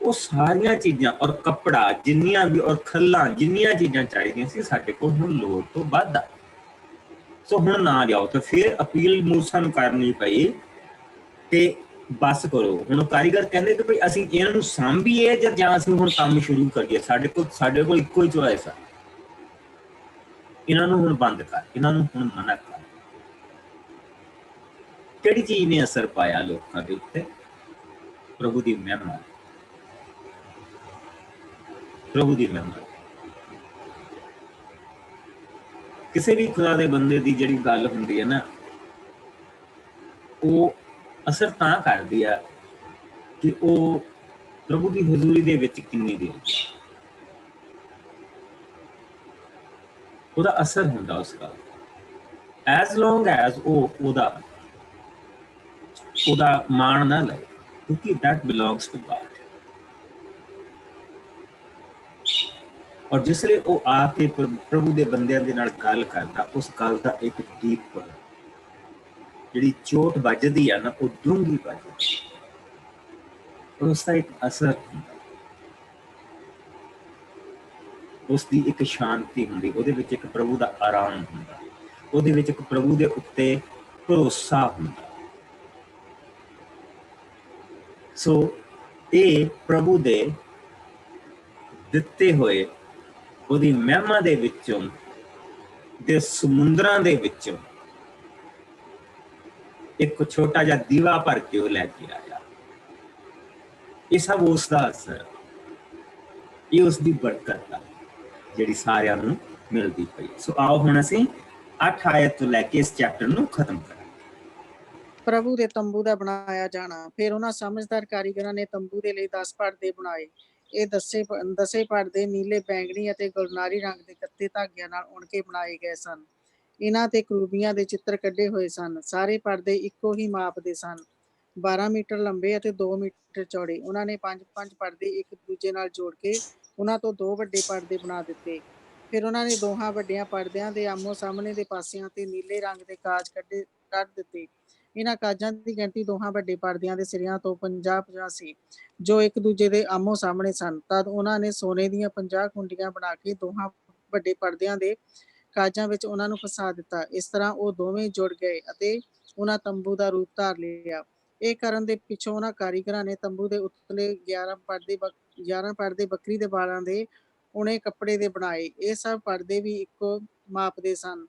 ਉਹ ਸਾਰੀਆਂ ਚੀਜ਼ਾਂ ਔਰ ਕੱਪੜਾ ਜਿੰਨੀਆਂ ਵੀ ਔਰ ਖੱਲਾਂ ਜਿੰਨੀਆਂ ਚੀਜ਼ਾਂ ਚਾਹੀਦੀਆਂ ਸੀ, ਸਾਡੇ ਕੋਲ ਹੁਣ ਲੋੜ ਤੋਂ ਵੱਧ ਆ। ਸੋ ਹੁਣ ਨਾ ਲਿਆਓ। ਤਾਂ ਫਿਰ ਅਪੀਲ ਮੂਸਾ ਨੂੰ ਕਰਨੀ ਪਈ ਕਿ ਬਸ ਕਰੋ। ਹੁਣ ਕਾਰੀਗਰ ਕਹਿੰਦੇ ਕਿ ਭਈ ਅਸੀਂ ਇਹਨਾਂ ਨੂੰ ਸਾਂਭੀਏ ਜਾਂ ਅਸੀਂ ਹੁਣ ਕੰਮ ਸ਼ੁਰੂ ਕਰੀਏ, ਸਾਡੇ ਕੋਲ ਇੱਕੋ ਹੀ ਚੋਇਸ ਆ, ਇਹਨਾਂ ਨੂੰ ਹੁਣ ਬੰਦ ਕਰ, ਇਹਨਾਂ ਨੂੰ ਹੁਣ ਮਨਾ ਕਰ। ਕਿਹੜੀ ਚੀਜ਼ ਨੇ ਅਸਰ ਪਾਇਆ ਲੋਕਾਂ ਦੇ ਉੱਤੇ? ਪ੍ਰਭੂ ਦੀ ਮਹਿਮਾ, ਪ੍ਰਭੂ ਦੀ ਮਹਿਮਾ। ਕਿਸੇ ਵੀ ਖੁਦਾ ਦੇ ਬੰਦੇ ਦੀ ਜਿਹੜੀ ਗੱਲ ਹੁੰਦੀ ਹੈ ਨਾ, ਉਹ ਅਸਰ ਤਾਂ ਕਰਦੀ ਆ ਕਿ ਉਹ ਪ੍ਰਭੂ ਦੀ ਹਜ਼ੂਰੀ ਦੇ ਵਿੱਚ ਕਿੰਨੀ ਦੇਰ ਉਹਦਾ ਅਸਰ ਹੁੰਦਾ ਉਸ ਦਾ, ਐਜ਼ ਲੌਂਗ ਐਜ਼ ਉਹ ਉਹਦਾ ਮਾਣ ਨਾ ਲਏ, ਕਿਉਂਕਿ that belongs to God। ਔਰ ਜਿਸ ਵੇਲੇ ਉਹ ਆ ਕੇ ਪ੍ਰਭੂ ਦੇ ਬੰਦਿਆਂ ਦੇ ਨਾਲ ਗੱਲ ਕਰਦਾ, ਉਸ ਗੱਲ ਦਾ ਇੱਕ ਡੀਪ ਜਿਹੜੀ ਚੋਟ ਵੱਜਦੀ ਆ ਨਾ, ਉਹ ਡੂੰਘੀ ਵੱਜਦੀ, ਉਸ ਦਾ ਇੱਕ ਅਸਰ ਹੁੰਦਾ, ਉਸ ਦੀ ਇੱਕ ਸ਼ਾਂਤੀ ਹੁੰਦੀ, ਉਹਦੇ ਵਿੱਚ ਇੱਕ ਪ੍ਰਭੂ ਦਾ ਆਰਾਮ ਹੁੰਦਾ, ਉਹਦੇ ਵਿੱਚ ਇੱਕ ਪ੍ਰਭੂ ਦੇ ਉੱਤੇ ਭਰੋਸਾ ਹੁੰਦਾ। ਸੋ ਇਹ ਪ੍ਰਭੂ ਦੇ ਦਿੱਤੇ ਹੋਏ ਉਹਦੀ ਮਹਿਮਾ ਦੇ ਵਿੱਚੋਂ, ਦੇ ਸਮੁੰਦਰਾਂ ਦੇ ਵਿੱਚੋਂ ਇੱਕ ਛੋਟਾ ਜਿਹਾ ਦੀਵਾ ਭਰ ਕੇ ਉਹ ਲੈ ਕੇ ਆਇਆ। ਇਹ ਸਭ ਉਸ ਦਾ ਅਸਰ, ਇਹ ਉਸ ਦੀ ਬਰਕਤ ਆ ਜਿਹੜੀ ਸਾਰਿਆਂ ਨੂੰ ਮਿਲਦੀ ਪਈ। ਸੋ ਆਓ ਹੁਣ ਅਸੀਂ 8 ਆਇਤ ਤੋਂ ਲੈ ਕੇ ਇਸ ਚੈਪਟਰ ਨੂੰ ਖਤਮ ਕਰਾਂਗੇ। ਪ੍ਰਭੂ ਦੇ ਤੰਬੂ ਦਾ ਬਣਾਇਆ ਜਾਣਾ। ਫਿਰ ਉਹਨਾਂ ਸਮਝਦਾਰ ਕਾਰੀਗਰਾਂ ਨੇ ਤੰਬੂ ਦੇ ਲਈ 10 ਪਰਦੇ ਬਣਾਏ। ਇਹ ਦਸੇ ਪਰਦੇ ਨੀਲੇ, ਬੈਂਗਣੀ ਅਤੇ ਗੁਲਨਾਰੀ ਰੰਗ ਦੇ ਕੱਤੇ ਧਾਗਿਆਂ ਨਾਲ ਉਣ ਕੇ ਬਣਾਏ ਗਏ ਸਨ। ਇਹਨਾਂ ਤੇ ਕਰੂਬੀਆਂ ਦੇ ਚਿੱਤਰ ਕੱਢੇ ਹੋਏ ਸਨ। ਸਾਰੇ ਪਰਦੇ ਇੱਕੋ ਹੀ ਮਾਪ ਦੇ ਸਨ, 12 ਮੀਟਰ ਲੰਬੇ ਅਤੇ 2 ਮੀਟਰ ਚੌੜੇ। ਉਹਨਾਂ ਨੇ 5-5 ਪਰਦੇ ਇੱਕ ਦੂਜੇ ਨਾਲ ਜੋੜ ਕੇ ਉਹਨਾਂ ਤੋਂ 2 ਵੱਡੇ ਪਰਦੇ ਬਣਾ ਦਿੱਤੇ। ਫਿਰ ਉਹਨਾਂ ਨੇ ਦੋਹਾਂ ਵੱਡਿਆਂ ਪਰਦਿਆਂ ਦੇ ਆਮੋ ਸਾਹਮਣੇ ਦੇ ਪਾਸਿਆਂ ਤੇ ਨੀਲੇ ਰੰਗ ਦੇ ਕਾਜ ਕੱਢ ਦਿੱਤੇ। ਇਹਨਾਂ ਕਾਜਾਂ ਦੀ ਗਿਣਤੀ ਦੋਹਾਂ ਵੱਡੇ ਪਰਦਿਆਂ ਦੇ ਸਿਰਿਆਂ ਤੋਂ 50-50 ਸੀ, ਜੋ ਇੱਕ ਦੂਜੇ ਦੇ ਆਮੋ ਸਾਹਮਣੇ ਸਨ। ਤਦ ਉਹਨਾਂ ਨੇ ਸੋਨੇ ਦੀਆਂ 50 ਕੁੰਡੀਆਂ ਬਣਾ ਕੇ ਦੋਹਾਂ ਵੱਡੇ ਪਰਦਿਆਂ ਦੇ ਕਾਜਾਂ ਵਿੱਚ ਉਹਨਾਂ ਨੂੰ ਫਸਾ ਦਿੱਤਾ। ਇਸ ਤਰ੍ਹਾਂ ਉਹ ਦੋਵੇਂ ਜੁੜ ਗਏ ਅਤੇ ਉਹਨਾਂ ਤੰਬੂ ਦਾ ਰੂਪ ਧਾਰ ਲਿਆ। ਇਹ ਕਰਨ ਦੇ ਪਿੱਛੋਂ ਉਹਨਾਂ ਕਾਰੀਗਰਾਂ ਨੇ ਤੰਬੂ ਦੇ ਉਤਲੇ 11 ਪਰਦੇ ਬੱਕਰੀ ਦੇ ਵਾਲਾਂ ਦੇ ਉਣੇ ਕੱਪੜੇ ਦੇ ਬਣਾਏ। ਇਹ ਸਭ ਪਰਦੇ ਵੀ ਇੱਕੋ ਮਾਪ ਦੇ ਸਨ,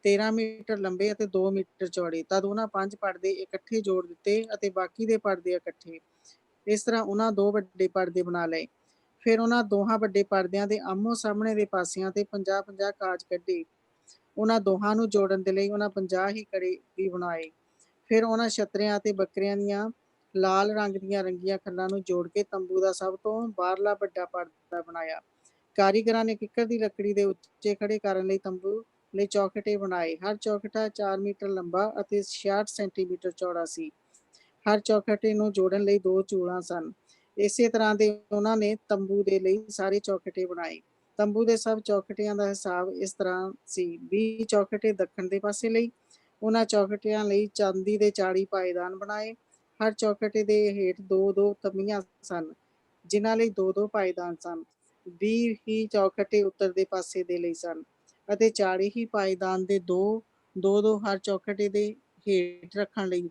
13 ਮੀਟਰ ਲੰਬੇ ਅਤੇ 2 ਮੀਟਰ ਚੌੜੇ। ਤਦ ਉਹਨਾਂ 5 ਪਰਦੇ ਇਕੱਠੇ ਜੋੜ ਦਿੱਤੇ ਅਤੇ ਬਾਕੀ ਦੇ ਪਰਦੇ ਇਕੱਠੇ। ਇਸ ਤਰ੍ਹਾਂ ਉਹਨਾਂ 2 ਵੱਡੇ ਪਰਦੇ ਬਣਾ ਲਏ। ਫਿਰ ਉਹਨਾਂ ਦੋਹਾਂ ਵੱਡੇ ਪਰਦਿਆਂ ਦੇ ਆਮੋ ਸਾਹਮਣੇ ਦੇ ਪਾਸਿਆਂ ਤੇ 50-50 ਕਾਜ ਕੱਢੇ। ਉਹਨਾਂ ਦੋਹਾਂ ਨੂੰ ਜੋੜਨ ਦੇ ਲਈ ਉਹਨਾਂ 50 ਹੀ ਕੜੇ ਵੀ ਬਣਾਏ। ਫਿਰ ਉਹਨਾਂ ਛਤਰਿਆਂ ਅਤੇ ਬੱਕਰੀਆਂ ਦੀਆਂ ਲਾਲ ਰੰਗ ਦੀਆਂ ਰੰਗੀਆਂ ਖੱਲਾਂ ਨੂੰ ਜੋੜ ਕੇ ਤੰਬੂ ਦਾ ਸਭ ਤੋਂ ਬਾਹਰਲਾ ਵੱਡਾ ਪਰਦਾ ਬਣਾਇਆ। ਕਾਰੀਗਰਾਂ ਨੇ ਕਿੱਕਰ ਦੀ ਲੱਕੜੀ ਦੇ ਉੱਚੇ ਖੜੇ ਕਰਨ ਲਈ ਤੰਬੂ ਲਈ ਚੌਖਟੇ ਬਣਾਏ। ਹਰ ਚੌਖਟਾ 4 ਮੀਟਰ ਲੰਬਾ ਅਤੇ 66 ਸੈਂਟੀਮੀਟਰ ਚੌੜਾ ਸੀ। ਹਰ ਚੌਖਟੇ ਨੂੰ ਜੋੜਨ ਲਈ 2 ਚੂੜਾਂ ਸਨ। ਇਸੇ ਤਰ੍ਹਾਂ ਦੇ ਉਹਨਾਂ ਨੇ ਤੰਬੂ ਦੇ ਲਈ ਸਾਰੇ ਚੌਖਟੇ ਬਣਾਏ। ਤੰਬੂ ਦੇ ਸਭ ਚੌਖਟਿਆਂ ਦਾ ਹਿਸਾਬ ਇਸ ਤਰ੍ਹਾਂ ਸੀ: 20 ਚੌਖਟੇ ਦੱਖਣ ਦੇ ਪਾਸੇ ਲਈ। ਉਹਨਾਂ ਚੌਖਟਿਆਂ ਲਈ ਚਾਂਦੀ ਦੇ 40 ਪਾਏਦਾਨ ਬਣਾਏ। ਹਰ ਚੌਖਟੇ ਦੇ ਹੇਠ 2-2 ਤਮੀਆਂ ਸਨ, ਜਿਨ੍ਹਾਂ ਲਈ 2-2 ਪਾਏਦਾਨ ਸਨ। 20 ਹੀ ਚੌਖਟੇ ਉੱਤਰ ਦੇ ਪਾਸੇ ਦੇ ਲਈ ਸਨ ਅਤੇ 40 ਹੀ ਪਾਏਦਾਨ ਦੇ 2-2 ਹਰ ਚੌਖਟੇ ਦੇ ਹੇਠ ਰੱਖਣ ਲਈ।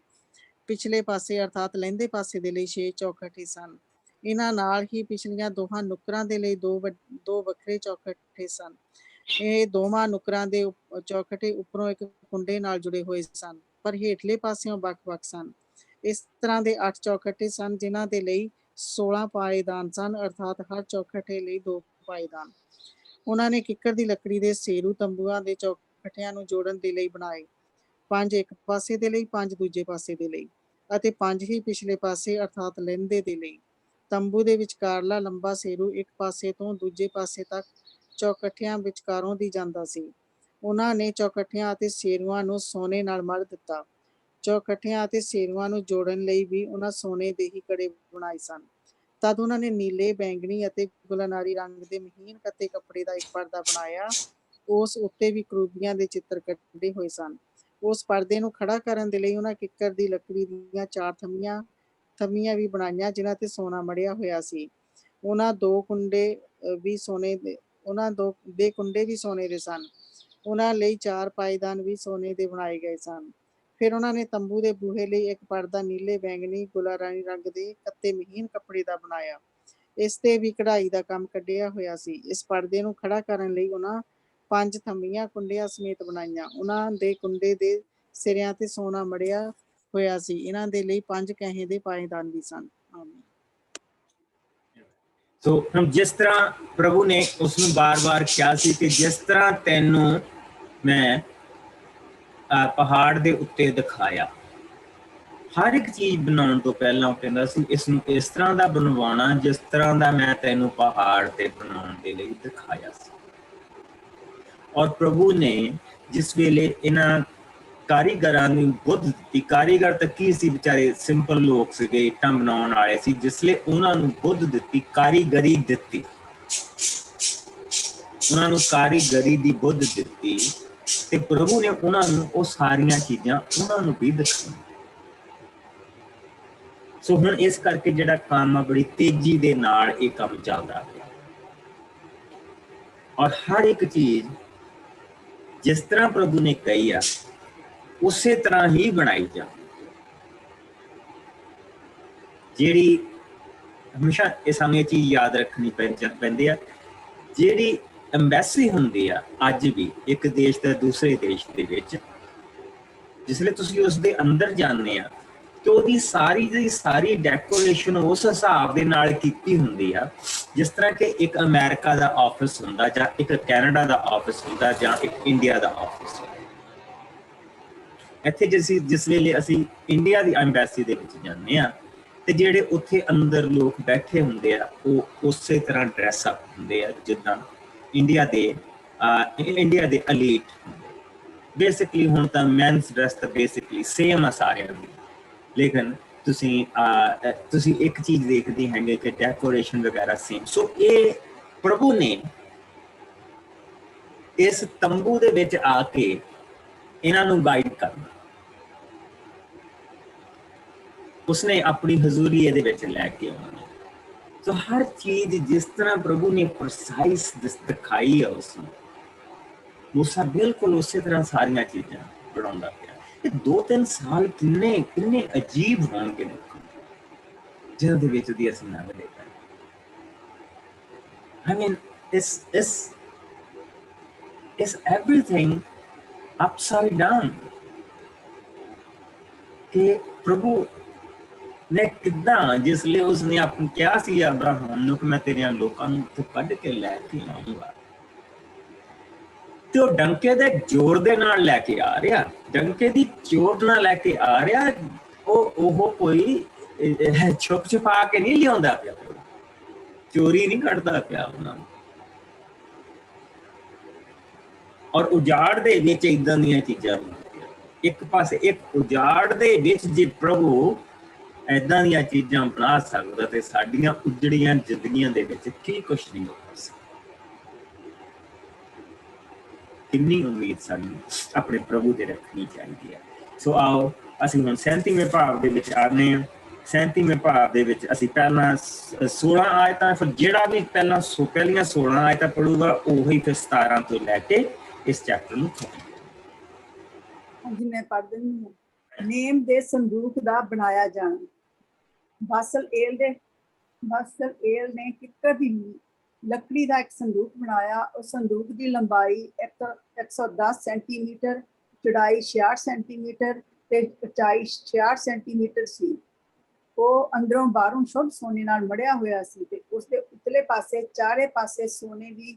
ਪਿਛਲੇ ਪਾਸੇ ਅਰਥਾਤ ਲਹਿੰਦੇ ਪਾਸੇ ਦੇ ਲਈ 6 ਚੌਖਟੇ ਸਨ। ਇਹਨਾਂ ਨਾਲ ਹੀ ਪਿਛਲੀਆਂ ਦੋਹਾਂ ਨੁੱਕਰਾਂ ਦੇ ਲਈ 2 ਵੱਖਰੇ ਚੌਖਟੇ ਸਨ। ਇਹ ਦੋਵਾਂ ਨੁੱਕਰਾਂ ਦੇ ਚੌਖਟੇ ਉੱਪਰੋਂ ਇੱਕ ਕੁੰਡੇ ਨਾਲ ਜੁੜੇ ਹੋਏ ਸਨ, ਪਰ ਹੇਠਲੇ ਪਾਸਿਓਂ ਵੱਖ-ਵੱਖ ਸਨ। ਇਸ ਤਰ੍ਹਾਂ ਦੇ 8 ਚੌਖਟੇ ਸਨ, ਜਿਨ੍ਹਾਂ ਦੇ ਲਈ 16 ਪਾਏਦਾਨ ਸਨ, ਅਰਥਾਤ ਹਰ ਚੌਖਟੇ ਲਈ 2 ਪਾਏਦਾਨ। ਉਹਨਾਂ ਨੇ ਕਿੱਕਰ ਦੀ ਲੱਕੜੀ ਦੇ ਸੇਰੂ ਤੰਬੂਆਂ ਦੇ ਚੌਖਟਿਆਂ ਨੂੰ ਜੋੜਨ ਦੇ ਲਈ ਬਣਾਏ, 5 ਇੱਕ ਪਾਸੇ ਦੇ ਲਈ, 5 ਦੂਜੇ ਪਾਸੇ ਦੇ ਲਈ ਅਤੇ 5 ਹੀ ਪਿਛਲੇ ਪਾਸੇ ਅਰਥਾਤ ਲਹਿੰਦੇ ਦੇ ਲਈ। ਤੰਬੂ ਦੇ ਵਿਚਕਾਰਲਾ ਲੰਬਾ ਸੇਰੂ ਇੱਕ ਪਾਸੇ ਤੋਂ ਦੂਜੇ ਪਾਸੇ ਤੱਕ ਚੌਖਟਿਆਂ ਵਿਚਕਾਰੋਂ ਦੀ ਜਾਂਦਾ ਸੀ। ਉਹਨਾਂ ਨੇ ਚੌਖਟਿਆਂ ਅਤੇ ਸੇਰੂਆਂ ਨੂੰ ਸੋਨੇ ਨਾਲ ਮੜ ਦਿੱਤਾ। ਚੌਖਟਿਆਂ ਅਤੇ ਸੇਰੂਆਂ ਨੂੰ ਜੋੜਨ ਲਈ ਵੀ ਉਹਨਾਂ ਸੋਨੇ ਦੇ ਹੀ ਕੜੇ ਬਣਾਏ ਸਨ। ਤਦ ਉਹਨਾਂ ਨੇ ਨੀਲੇ, ਬੈਂਗਣੀ ਅਤੇ ਗੁਲਨਾਰੀ ਰੰਗ ਦੇ ਮਹੀਨ ਕੱਤੇ ਕੱਪੜੇ ਦਾ ਇੱਕ ਪਰਦਾ ਬਣਾਇਆ। ਉਸ ਉੱਤੇ ਵੀ ਕਰੂਬੀਆਂ ਦੇ ਚਿੱਤਰ ਕੱਢੇ ਹੋਏ ਸਨ। ਉਸ ਪਰਦੇ ਨੂੰ ਖੜਾ ਕਰਨ ਦੇ ਲਈ ਉਹਨਾਂ ਕਿੱਕਰ ਦੀ ਲੱਕੜੀ ਦੀਆਂ 4 ਥੰਮੀਆਂ ਵੀ ਬਣਾਈਆਂ, ਜਿਨ੍ਹਾਂ ਤੇ ਸੋਨਾ ਮੜਿਆ ਹੋਇਆ ਸੀ। ਉਹਨਾਂ ਦੇ ਕੁੰਡੇ ਵੀ ਸੋਨੇ ਦੇ ਸਨ। ਉਹਨਾਂ ਲਈ 4 ਪਾਏਦਾਨ ਵੀ ਸੋਨੇ ਦੇ ਬਣਾਏ ਗਏ ਸਨ। ਫਿਰ ਉਹਨਾਂ ਨੇ ਤੰਬੂ ਦੇ ਬੂਹੇ ਲਈ ਇੱਕ ਪਰਦਾ ਨੀਲੇ, ਬੈਂਗਣੀ, ਗੁਲਾਰਾਣੀ ਰੰਗ ਦੇ ਕੱਤੇ ਮਹੀਨ ਕੱਪੜੇ ਦਾ ਬਣਾਇਆ। ਇਸ ਤੇ ਵੀ ਕਢਾਈ ਦਾ ਕੰਮ ਕੱਢਿਆ ਹੋਇਆ ਸੀ। ਇਸ ਪਰਦੇ ਨੂੰ ਖੜਾ ਕਰਨ ਲਈ ਉਹਨਾਂ 5 ਥੰਮੀਆਂ ਕੁੰਡਿਆਂ ਸਮੇਤ ਬਣਾਈਆਂ। ਉਹਨਾਂ ਦੇ ਕੁੰਡੇ ਦੇ ਸਿਰਿਆਂ ਤੇ ਸੋਨਾ ਮੜਿਆ ਹੋਇਆ ਸੀ। ਇਹਨਾਂ ਦੇ ਲਈ 5 ਕਹੇ ਦੇ ਪਾਏਦਾਨ ਵੀ ਸਨ। ਸੋ ਹੁਣ ਜਿਸ ਤਰ੍ਹਾਂ ਪ੍ਰਭੂ ਨੇ ਉਸ ਨੂੰ ਬਾਰ-ਬਾਰ ਕਿਹਾ ਸੀ ਕਿ ਜਿਸ ਤਰ੍ਹਾਂ ਤੈਨੂੰ ਮੈਂ ਪਹਾੜ ਦੇ ਉੱਤੇ ਦਿਖਾਇਆ, ਹਰ ਇੱਕ ਚੀਜ਼ ਬਣਾਉਣ ਤੋਂ ਪਹਿਲਾਂ ਉਹ ਕਹਿੰਦਾ ਸੀ ਇਸ ਨੂੰ ਇਸ ਤਰ੍ਹਾਂ ਦਾ ਬਣਵਾਉਣਾ ਜਿਸ ਤਰ੍ਹਾਂ ਦਾ ਮੈਂ ਤੈਨੂੰ ਪਹਾੜ ਤੇ ਬਣਾਉਣ ਦੇ ਲਈ ਦਿਖਾਇਆ ਸੀ। ਔਰ ਪ੍ਰਭੂ ਨੇ ਜਿਸ ਵੇਲੇ ਇਹਨਾਂ ਕਾਰੀਗਰਾਂ ਨੂੰ ਬੁੱਧ ਦਿੱਤੀ, ਕਾਰੀਗਰ ਤਾਂ ਕੀ ਸੀ, ਵਿਚਾਰੇ ਸਿੰਪਲ ਲੋਕ ਸੀਗੇ, ਇੱਟਾਂ ਬਣਾਉਣ ਵਾਲੇ ਸੀ, ਜਿਸ ਲਈ ਉਹਨਾਂ ਨੂੰ ਬੁੱਧ ਦਿੱਤੀ, ਕਾਰੀਗਰੀ ਦਿੱਤੀ, ਉਹਨਾਂ ਨੂੰ ਕਾਰੀਗਰੀ ਦੀ ਬੁੱਧ ਦਿੱਤੀ ਤੇ ਪ੍ਰਭੂ ਨੇ ਉਹਨਾਂ ਨੂੰ ਉਹ ਸਾਰੀਆਂ ਚੀਜ਼ਾਂ ਉਹਨਾਂ ਨੂੰ ਵੀ ਦਿਖਾਈਆਂ। ਸੋ ਹੁਣ ਇਸ ਕਰਕੇ ਜਿਹੜਾ ਕੰਮ ਆ ਬੜੀ ਤੇਜ਼ੀ ਦੇ ਨਾਲ ਇਹ ਕੰਮ ਚੱਲਦਾ ਪਿਆ ਔਰ ਹਰ ਇੱਕ ਚੀਜ਼ ਜਿਸ ਤਰ੍ਹਾਂ ਪ੍ਰਭੂ ਨੇ ਕਹੀ ਆ ਉਸੇ ਤਰ੍ਹਾਂ ਹੀ ਬਣਾਈ ਜਾ। ਜਿਹੜੀ ਹਮੇਸ਼ਾ ਇਹ ਸਾਨੂੰ ਇਹ ਚੀਜ਼ ਯਾਦ ਰੱਖਣੀ ਪੈਂਦੀ ਆ, ਜਿਹੜੀ ਐਮਬੈਸੀ ਹੁੰਦੀ ਆ ਅੱਜ ਵੀ ਇੱਕ ਦੇਸ਼ ਦਾ ਦੂਸਰੇ ਦੇਸ਼ ਦੇ ਵਿੱਚ, ਜਿਸਲੇ ਤੁਸੀਂ ਉਸ ਦੇ ਅੰਦਰ ਜਾਂਦੇ ਆ ਤੇ ਉਹਦੀ ਸਾਰੀ ਦੀ ਸਾਰੀ ਡੈਕੋਰੇਸ਼ਨ ਉਸ ਹਿਸਾਬ ਦੇ ਨਾਲ ਕੀਤੀ ਹੁੰਦੀ ਆ ਜਿਸ ਤਰ੍ਹਾਂ ਕਿ ਇੱਕ ਅਮਰੀਕਾ ਦਾ ਆਫਿਸ ਹੁੰਦਾ ਜਾਂ ਇੱਕ ਕੈਨੇਡਾ ਦਾ ਆਫਿਸ ਹੁੰਦਾ ਜਾਂ ਇੱਕ ਇੰਡੀਆ ਦਾ ਆਫਿਸ ਹੁੰਦਾ। ਇੱਥੇ ਜਿਸ ਵੇਲੇ ਅਸੀਂ ਇੰਡੀਆ ਦੀ ਐਮਬੈਸੀ ਦੇ ਵਿੱਚ ਜਾਂਦੇ ਆ ਤੇ ਜਿਹੜੇ ਉੱਥੇ ਅੰਦਰ ਲੋਕ ਬੈਠੇ ਹੁੰਦੇ ਆ ਉਹ ਉਸੇ ਤਰ੍ਹਾਂ ਡਰੈਸ ਅਪ ਹੁੰਦੇ ਆ ਜਿੱਦਾਂ ਇੰਡੀਆ ਦੇ ਅਲੀਟ ਬੇਸਿਕਲੀ। ਹੁਣ ਤਾਂ ਮੈਨਸ ਡਰੈਸ ਤਾਂ ਬੇਸਿਕਲੀ ਸੇਮ ਆ ਸਾਰਿਆਂ ਦੀ, ਲੇਕਿਨ ਤੁਸੀਂ ਇੱਕ ਚੀਜ਼ ਦੇਖਦੇ ਹੈਗੇ ਕਿ ਡੈਕੋਰੇਸ਼ਨ ਵਗੈਰਾ ਸੇਮ। ਸੋ ਇਹ ਪ੍ਰਭੂ ਨੇ ਇਸ ਤੰਬੂ ਦੇ ਵਿੱਚ ਆ ਕੇ ਇਹਨਾਂ ਨੂੰ ਗਾਈਡ ਕਰਨਾ, ਉਸਨੇ ਆਪਣੀ ਹਜ਼ੂਰੀ ਇਹਦੇ ਵਿੱਚ ਲੈ ਕੇ ਆਉਣਾ। ਸੋ ਹਰ ਚੀਜ਼ ਜਿਸ ਤਰ੍ਹਾਂ ਪ੍ਰਭੂ ਨੇ ਪ੍ਰਸਾਈਜ਼ ਦਿਖਾਈ ਹੈ ਉਸਨੂੰ, ਮੂਸਾ ਬਿਲਕੁਲ ਉਸੇ ਤਰ੍ਹਾਂ ਸਾਰੀਆਂ ਚੀਜ਼ਾਂ ਬਣਾਉਂਦਾ ਪਿਆ। ਇਹ 2-3 ਸਾਲ ਕਿੰਨੇ ਅਜੀਬ ਹੋਣਗੇ ਲੋਕਾਂ ਦੇ, ਜਿਹਨਾਂ ਦੇ ਵਿੱਚ ਦੀ ਅਸੀਂ ਲੰਘ ਲਏ। I mean, is everything upside down? ਕਿ ਪ੍ਰਭੂ ਨੇ ਕਿੱਦਾਂ, ਜਿਸ ਲਈ ਉਸਨੇ ਆਪਨੂੰ ਕਿਹਾ ਸੀ ਅਬਰਾਹਮ ਨੂੰ ਕਿ ਮੈਂ ਤੇਰਿਆਂ ਲੋਕਾਂ ਨੂੰ ਇੱਥੋਂ ਕੱਢ ਕੇ ਲੈ ਕੇ ਆਊਂਗਾ, ਤੇ ਉਹ ਡੰਕੇ ਦੇ ਜ਼ੋਰ ਦੇ ਨਾਲ ਲੈ ਕੇ ਆ ਰਿਹਾ, ਡੰਕੇ ਦੀ ਜ਼ੋਰ ਨਾਲ ਲੈ ਕੇ ਆ ਰਿਹਾ। ਉਹ ਕੋਈ ਛੁਪਾ ਕੇ ਨਹੀਂ ਲਿਆਉਂਦਾ ਪਿਆ, ਚੋਰੀ ਨਹੀਂ ਕੱਢਦਾ ਪਿਆ ਉਹਨਾਂ ਨੂੰ। ਔਰ ਉਜਾੜ ਦੇ ਵਿੱਚ ਇਦਾਂ ਦੀਆਂ ਚੀਜ਼ਾਂ, ਇੱਕ ਪਾਸੇ ਇੱਕ ਉਜਾੜ ਦੇ ਵਿੱਚ ਜੇ ਪ੍ਰਭੂ ਏਦਾਂ ਦੀਆਂ ਚੀਜ਼ਾਂ ਬਣਾ ਸਕਦਾ ਤੇ ਸਾਡੀਆਂ ਉਜੜੀਆਂ ਜ਼ਿੰਦਗੀਆਂ ਦੇ ਵਿੱਚ ਕੀ ਕੁਛ ਨਹੀਂ ਹੋ ਸਕਦਾ। ਕਿੰਨੀ ਉਮੀਦ ਸਾਨੂੰ ਆਪਣੇ ਪ੍ਰਭੂ ਤੇ ਰੱਖਣੀ ਚਾਹੀਦੀ ਹੈ। ਸੋ ਆਓ ਅਸੀਂ ਹੁਣ 37ਵੇਂ ਭਾਵ ਦੇ ਵਿੱਚ ਆਉਂਦੇ ਹਾਂ। 37ਵੇਂ ਭਾਵ ਦੇ ਵਿੱਚ ਅਸੀਂ ਪਹਿਲਾਂ 16 ਆਇਤਾਂ, ਫਿਰ ਜਿਹੜਾ ਵੀ ਪਹਿਲੀਆਂ 16 ਆਇਤਾਂ ਪੜੂਗਾ ਉਹੀ ਫਿਰ 17 ਤੋਂ ਲੈ ਕੇ ਇਸ ਚੈਪਟਰ ਨੂੰ ਖਤਮ। ਹਾਂਜੀ, ਮੈਂ ਪੜ੍ਹ ਦਿੰਦੀ ਹਾਂ। ਨੇਮ ਦੇ ਸੰਦੂਕ ਦਾ ਬਣਾਇਆ ਜਾਣਾ। ਬਸਲਏਲ ਨੇ ਕਿੱਕਰ ਦੀ ਲੱਕੜੀ ਦਾ ਇੱਕ ਸੰਦੂਕ ਬਣਾਇਆ। ਉਸ ਸੰਦੂਕ ਦੀ ਲੰਬਾਈ 110 ਸੈਂਟੀਮੀਟਰ, ਚੌੜਾਈ 66 ਸੈਂਟੀਮੀਟਰ ਤੇ ਉਚਾਈ 66 ਸੈਂਟੀਮੀਟਰ ਸੀ। ਉਹ ਅੰਦਰੋਂ ਬਾਹਰੋਂ ਸ਼ੁੱਧ ਸੋਨੇ ਨਾਲ ਮੜਿਆ ਹੋਇਆ ਸੀ ਤੇ ਉਸਦੇ ਉਤਲੇ ਪਾਸੇ ਚਾਰੇ ਪਾਸੇ ਸੋਨੇ ਦੀ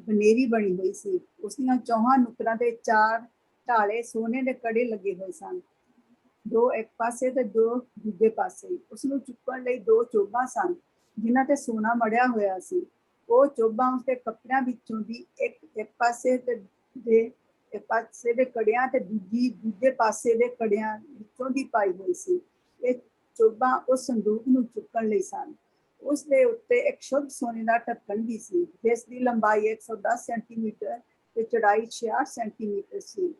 ਬਨੇਰੀ ਬਣੀ ਹੋਈ ਸੀ। ਉਸ ਦੀਆਂ ਚੌਹਾਂ ਨੁਕਰਾਂ ਤੇ 4 ਢਾਲੇ ਸੋਨੇ ਦੇ ਕੜੇ ਲੱਗੇ ਹੋਏ ਸਨ, 2 ਇੱਕ ਪਾਸੇ ਤੇ 2 ਦੂਜੇ ਪਾਸੇ। ਉਸ ਨੂੰ ਚੁੱਕਣ ਲਈ 2 ਚੋਬਾਂ ਸਨ ਜਿਨ੍ਹਾਂ ਤੇ ਸੋਨਾ ਮੜਿਆ ਹੋਇਆ ਸੀ। ਉਹ ਚੋਬਾਂ ਉਸਦੇ ਕੱਪੜਿਆਂ ਵਿੱਚੋਂ ਦੀ ਇੱਕ ਪਾਸੇ ਦੇ ਇੱਕ ਪਾਸੇ ਦੇ ਕੜਿਆਂ ਤੇ ਦੂਜੇ ਪਾਸੇ ਦੇ ਕੜਿਆਂ ਵਿੱਚੋਂ ਦੀ ਪਾਈ ਹੋਈ ਸੀ। ਇਹ ਚੋਬਾਂ ਉਸ ਸੰਦੂਕ ਨੂੰ ਚੁੱਕਣ ਲਈ ਸਨ। ਉਸ ਦੇ ਉੱਤੇ ਇੱਕ ਸ਼ੁੱਧ ਸੋਨੇ ਦਾ ਢੱਕਣ ਵੀ ਸੀ, ਜਿਸ ਦੀ ਲੰਬਾਈ 110 ਸੈਂਟੀਮੀਟਰ ਤੇ ਚੌੜਾਈ 66 ਸੈਂਟੀਮੀਟਰ ਸੀ।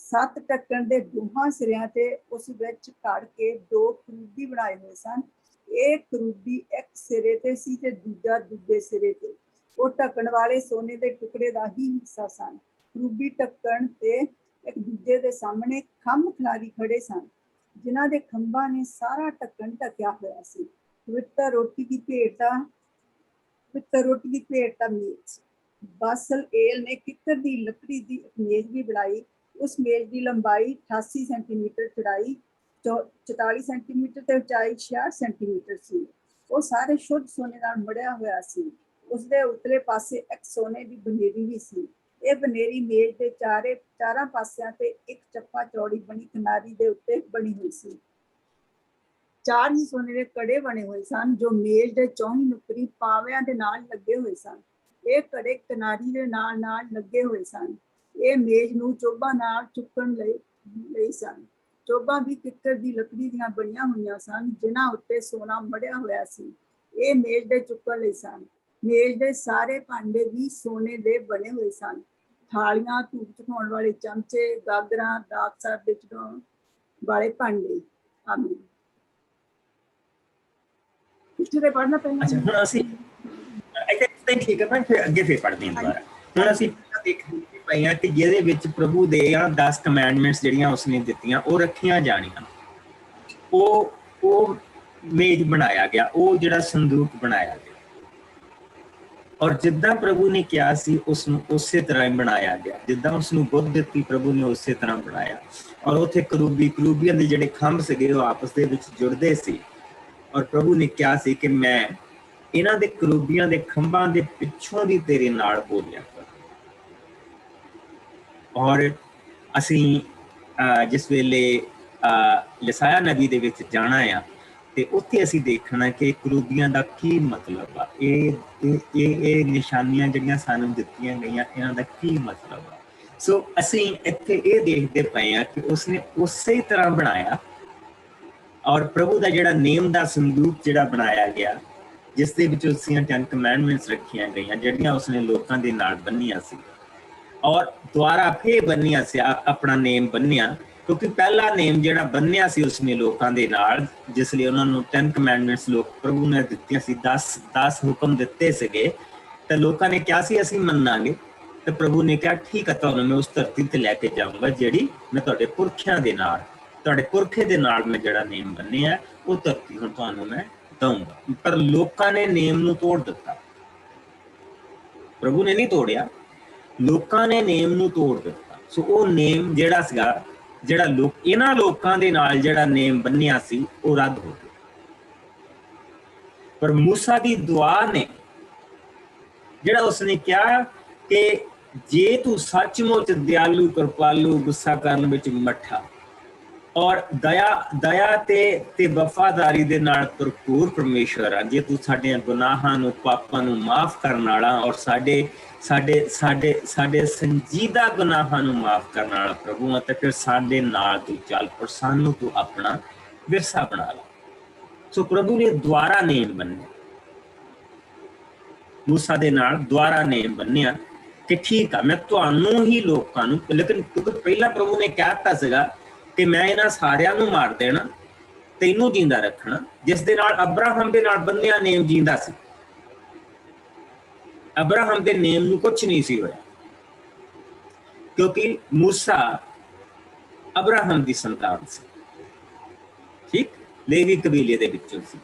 7 ਢੱਕਣ ਦੇ ਦੋਹਾਂ ਸਿਰਿਆਂ ਤੇ ਉਸ ਵਿੱਚ ਘੜ ਕੇ 2 ਕਰੂਬੀ ਬਣਾਏ ਹੋਏ ਸਨ। ਇਹ ਕਰੂਬੀ ਇੱਕ ਸਿਰੇ ਤੇ ਸੀ ਤੇ ਦੂਜਾ ਦੂਜੇ ਸਿਰੇ ਤੇ। ਉਹ ਢੱਕਣ ਵਾਲੇ ਸੋਨੇ ਦੇ ਟੁਕੜੇ ਦਾ ਹੀ ਹਿੱਸਾ ਸਨ। ਕਰੂਬੀ ਢੱਕਣ ਤੇ ਇੱਕ ਦੂਜੇ ਦੇ ਸਾਹਮਣੇ ਖੰਭ ਖਿਲਾਰੀ ਖੜੇ ਸਨ, ਜਿਨ੍ਹਾਂ ਦੇ ਖੰਭਾਂ ਨੇ ਸਾਰਾ ਢੱਕਣ ਢਕਿਆ ਹੋਇਆ ਸੀ। ਪਵਿੱਤਰ ਰੋਟੀ ਦੀ ਭੇਟ ਦਾ ਮੇਜ਼। ਬਸਲਏਲ ਨੇ ਕਿੱਕਰ ਦੀ ਲੱਕੜੀ ਦੀ ਇੱਕ ਮੇਜ਼ ਵੀ ਬਣਾਈ। ਉਸ ਮੇਜ਼ ਦੀ ਲੰਬਾਈ 88 ਸੈਂਟੀਮੀਟਰ, ਚੌੜਾਈ 44 ਸੈਂਟੀਮੀਟਰ ਤੇ ਉਚਾਈ 66 ਸੈਂਟੀਮੀਟਰ ਸੀ। ਉਹ ਸਾਰੇ ਸ਼ੁੱਧ ਸੋਨੇ ਨਾਲ ਮੜਿਆ ਹੋਇਆ ਸੀ। ਉਸਦੇ ਉਤਲੇ ਪਾਸੇ ਇੱਕ ਸੋਨੇ ਦੀ ਬਨੇਰੀ ਵੀ ਸੀ। ਇਹ ਬਨੇਰੀ ਮੇਜ਼ ਦੇ ਚਾਰਾਂ ਪਾਸਿਆਂ ਤੇ ਇੱਕ ਚੱਪਾ ਚੌੜੀ ਬਣੀ ਕਿਨਾਰੀ ਦੇ ਉੱਤੇ ਬਣੀ ਹੋਈ ਸੀ। 4 ਹੀ ਸੋਨੇ ਦੇ ਕੜੇ ਬਣੇ ਹੋਏ ਸਨ, ਜੋ ਮੇਜ਼ ਦੇ ਚੌਹੀਂ ਨੁਕਰੀ ਪਾਵਿਆਂ ਦੇ ਨਾਲ ਲੱਗੇ ਹੋਏ ਸਨ। ਇਹ ਕੜੇ ਕਿਨਾਰੀ ਦੇ ਨਾਲ ਲੱਗੇ ਹੋਏ ਸਨ। ਇਹ ਮੇਜ਼ ਨੂੰ ਚੋਬਾਂ ਨਾਲ ਚੁੱਕਣ ਲਈ ਸਨ। ਚੋਬਾਂ ਵੀ ਕਿੱਕਰ ਦੀ ਲੱਕੜੀ ਦੀਆਂ ਬਣੀਆਂ ਹੋਈਆਂ ਸਨ, ਜਿਨ੍ਹਾਂ ਉੱਤੇ ਸੋਨਾ ਮੜਿਆ ਹੋਇਆ ਸੀ। ਇਹ ਮੇਜ਼ ਦੇ ਚੁੱਕਣ ਲਈ ਸਨ। ਮੇਜ਼ ਦੇ ਸਾਰੇ ਭਾਂਡੇ ਵੀ ਸੋਨੇ ਦੇ ਬਣੇ ਹੋਏ ਸਨ। ਥਾਲੀਆਂ, ਧੂਪ ਚਖਾਉਣ ਵਾਲੇ ਚਮਚੇ, ਗਾਗਰਾਂ, ਦਾਗ ਸਾਹਿਬ ਦੇ ਚੜਾਉਣ ਵਾਲੇ ਭਾਂਡੇ। ਆਮੀਨ। ਇੱਥੇ ਪੜ੍ਹਨਾ ਪੈਣਾ। ਅੱਛਾ, ਹੁਣ ਅਸੀਂ ਇੱਥੇ ਠੀਕ ਹੈ ਨਾ, ਫਿਰ ਅੱਗੇ ਫੇਰ ਪੜ੍ਹਦੇ ਹਾਂ ਦੁਬਾਰਾ। ਹੁਣ ਅਸੀਂ ਦੇਖਦੇ ਪਏ ਕਿ ਜਿਹਦੇ ਵਿੱਚ ਪ੍ਰਭੂ ਦੇ 10 ਕਮੈਂਡਮੈਂਟਸ ਜਿਹੜੀਆਂ ਉਸਨੇ ਦਿੱਤੀਆਂ ਉਹ ਰੱਖੀਆਂ ਜਾਣੀਆਂ। ਉਹ ਮੇਜ਼ ਬਣਾਇਆ ਗਿਆ, ਉਹ ਜਿਹੜਾ ਸੰਦੂਕ ਬਣਾਇਆ ਗਿਆ, ਔਰ ਜਿੱਦਾਂ ਪ੍ਰਭੂ ਨੇ ਕਿਹਾ ਸੀ ਉਸਨੂੰ ਉਸੇ ਤਰ੍ਹਾਂ ਹੀ ਬਣਾਇਆ ਗਿਆ। ਜਿੱਦਾਂ ਉਸਨੂੰ ਬੁੱਧ ਦਿੱਤੀ ਪ੍ਰਭੂ ਨੇ ਉਸੇ ਤਰ੍ਹਾਂ ਬਣਾਇਆ। ਔਰ ਉੱਥੇ ਕਰੂਬੀਆਂ ਦੇ ਜਿਹੜੇ ਖੰਭ ਸੀਗੇ ਉਹ ਆਪਸ ਦੇ ਵਿੱਚ ਜੁੜਦੇ ਸੀ। ਔਰ ਪ੍ਰਭੂ ਨੇ ਕਿਹਾ ਸੀ ਕਿ ਮੈਂ ਇਹਨਾਂ ਦੇ ਕਰੂਬੀਆਂ ਦੇ ਖੰਭਾਂ ਦੇ ਪਿੱਛੋਂ ਦੀ ਤੇਰੇ ਨਾਲ ਬੋਲਿਆ ਕਰ। ਔਰ ਅਸੀਂ ਜਿਸ ਵੇਲੇ ਯਸਾਇਆ ਨਬੀ ਦੇ ਵਿੱਚ ਜਾਣਾ ਆ ਤੇ ਉੱਥੇ ਅਸੀਂ ਦੇਖਣਾ ਕਿ ਕਰੂਬੀਆਂ ਦਾ ਕੀ ਮਤਲਬ ਆ। ਇਹ ਨਿਸ਼ਾਨੀਆਂ ਜਿਹੜੀਆਂ ਸਾਨੂੰ ਦਿੱਤੀਆਂ ਗਈਆਂ, ਇਹਨਾਂ ਦਾ ਕੀ ਮਤਲਬ ਆ। ਸੋ ਅਸੀਂ ਇੱਥੇ ਇਹ ਦੇਖਦੇ ਪਏ ਆ ਕਿ ਉਸਨੇ ਉਸੇ ਤਰ੍ਹਾਂ ਬਣਾਇਆ। ਔਰ ਪ੍ਰਭੂ ਦਾ ਜਿਹੜਾ ਨੇਮ ਦਾ ਸੰਦੂਕ ਜਿਹੜਾ ਬਣਾਇਆ ਗਿਆ, ਜਿਸ ਦੇ ਵਿੱਚ ਉਸਦੀਆਂ 10 ਕਮੈਂਡਮੈਂਟਸ ਰੱਖੀਆਂ ਗਈਆਂ, ਜਿਹੜੀਆਂ ਉਸਨੇ ਲੋਕਾਂ ਦੇ ਨਾਲ ਬੰਨੀਆਂ ਸੀ ਔਰ ਦੁਆਰਾ ਫੇਰ ਬੰਨੀਆਂ ਸੀ, ਆਪਣਾ ਨੇਮ ਬੰਨਿਆ। ਕਿਉਂਕਿ ਪਹਿਲਾ ਨੇਮ ਜਿਹੜਾ ਬੰਨਿਆ ਸੀ ਉਸਨੇ ਲੋਕਾਂ ਦੇ ਨਾਲ, ਜਿਸ ਲਈ ਉਹਨਾਂ ਨੂੰ 10 ਕਮੈਂਡਮੈਂਟਸ ਪ੍ਰਭੂ ਨੇ ਦਿੱਤੀਆਂ ਸੀ, 10 ਹੁਕਮ ਦਿੱਤੇ ਸੀਗੇ। ਤੇ ਲੋਕਾਂ ਨੇ ਕਿਹਾ ਸੀ ਅਸੀਂ ਮੰਨਾਂਗੇ, ਤੇ ਪ੍ਰਭੂ ਨੇ ਕਿਹਾ ਠੀਕ ਹੈ, ਤੁਹਾਨੂੰ ਮੈਂ ਉਸ ਧਰਤੀ ਤੇ ਲੈ ਕੇ ਜਾਊਂਗਾ ਜਿਹੜੀ ਮੈਂ ਤੁਹਾਡੇ ਪੁਰਖਿਆਂ ਦੇ ਨਾਲ, ਤੁਹਾਡੇ ਪੁਰਖੇ ਦੇ ਨਾਲ ਮੈਂ ਜਿਹੜਾ ਨੇਮ ਬੰਨਿਆ ਉਹ ਧਰਤੀ ਹੁਣ ਤੁਹਾਨੂੰ ਮੈਂ ਦਊਂਗਾ। ਪਰ ਲੋਕਾਂ ਨੇ ਨੇਮ ਨੂੰ ਤੋੜ ਦਿੱਤਾ, ਪ੍ਰਭੂ ਨੇ ਨਹੀਂ ਤੋੜਿਆ, ਲੋਕਾਂ ਨੇ ਨੇਮ ਨੂੰ ਤੋੜ ਦਿੱਤਾ। ਸੋ ਉਹ ਨੇਮ ਜਿਹੜਾ ਸੀਗਾ, ਜਿਹੜਾ ਇਹਨਾਂ ਲੋਕਾਂ ਦੇ ਨਾਲ ਜਿਹੜਾ ਨੇਮ ਬੰਨਿਆ ਸੀ ਉਹ ਰੱਦ ਹੋ ਗਿਆ। ਪਰ मूसा ਦੀ ਦੁਆ ਨੇ ਜਿਹੜਾ ਉਸਨੇ ਕਿਹਾ ਕਿ ਜੇ ਤੂੰ ਸੱਚਮੁੱਚ ਦਿਆਲੂ, ਕਿਰਪਾਲੂ, ਗੁੱਸਾ ਕਰਨ ਵਿੱਚ ਮੱਠਾ ਔਰ ਦਇਆ ਤੇ ਵਫਾਦਾਰੀ ਦੇ ਨਾਲ ਭਰਪੂਰ ਪਰਮੇਸ਼ਵਰ ਆ, ਜੇ ਤੂੰ ਸਾਡੇ ਗੁਨਾਹਾਂ ਨੂੰ, ਪਾਪਾਂ ਨੂੰ ਮਾਫ ਕਰਨ ਵਾਲਾ ਔਰ ਸਾਡੇ ਸੰਜੀਦਾ ਗੁਨਾਹਾਂ ਨੂੰ ਮਾਫ ਕਰਨ ਵਾਲਾ ਪ੍ਰਭੂ ਆ, ਤੇ ਫਿਰ ਸਾਡੇ ਨਾਲ ਤੂੰ ਚੱਲ ਔਰ ਸਾਨੂੰ ਤੂੰ ਆਪਣਾ ਵਿਰਸਾ ਬਣਾ ਲਾ। ਸੋ ਪ੍ਰਭੂ ਨੇ ਦੁਆਰਾ ਨੇਮ ਬੰਨਿਆ, मूसा ਦੇ ਨਾਲ ਦੁਆਰਾ ਨੇਮ ਬੰਨਿਆ ਕਿ ਠੀਕ ਆ, ਮੈਂ ਤੁਹਾਨੂੰ ਹੀ ਲੋਕਾਂ ਨੂੰ, ਲੇਕਿਨ ਪਹਿਲਾਂ ਪ੍ਰਭੂ ਨੇ ਕਹਿਤਾ ਸੀਗਾ ਕਿ ਮੈਂ ਇਹਨਾਂ ਸਾਰਿਆਂ ਨੂੰ ਮਾਰ ਦੇਣਾ, ਤੈਨੂੰ ਜਿੰਦਾ ਰੱਖਣਾ, ਜਿਸ ਦੇ ਨਾਲ ਅਬਰਾਹਮ ਦੇ ਨਾਲ ਬੰਨਿਆ ਨੇਮ ਜਿੰਦਾ ਸੀ। ਅਬਰਾਹਮ ਦੇ ਨੇਮ ਨੂੰ ਕੁਝ ਨਹੀਂ ਸੀ ਹੋਇਆ, ਕਿਉਂਕਿ मूसा ਅਬਰਾਹਮ ਦੀ ਸੰਤਾਨ ਸੀ, ਠੀਕ, ਲੇਵੀ ਕਬੀਲੇ ਦੇ ਵਿੱਚੋਂ ਸੀ,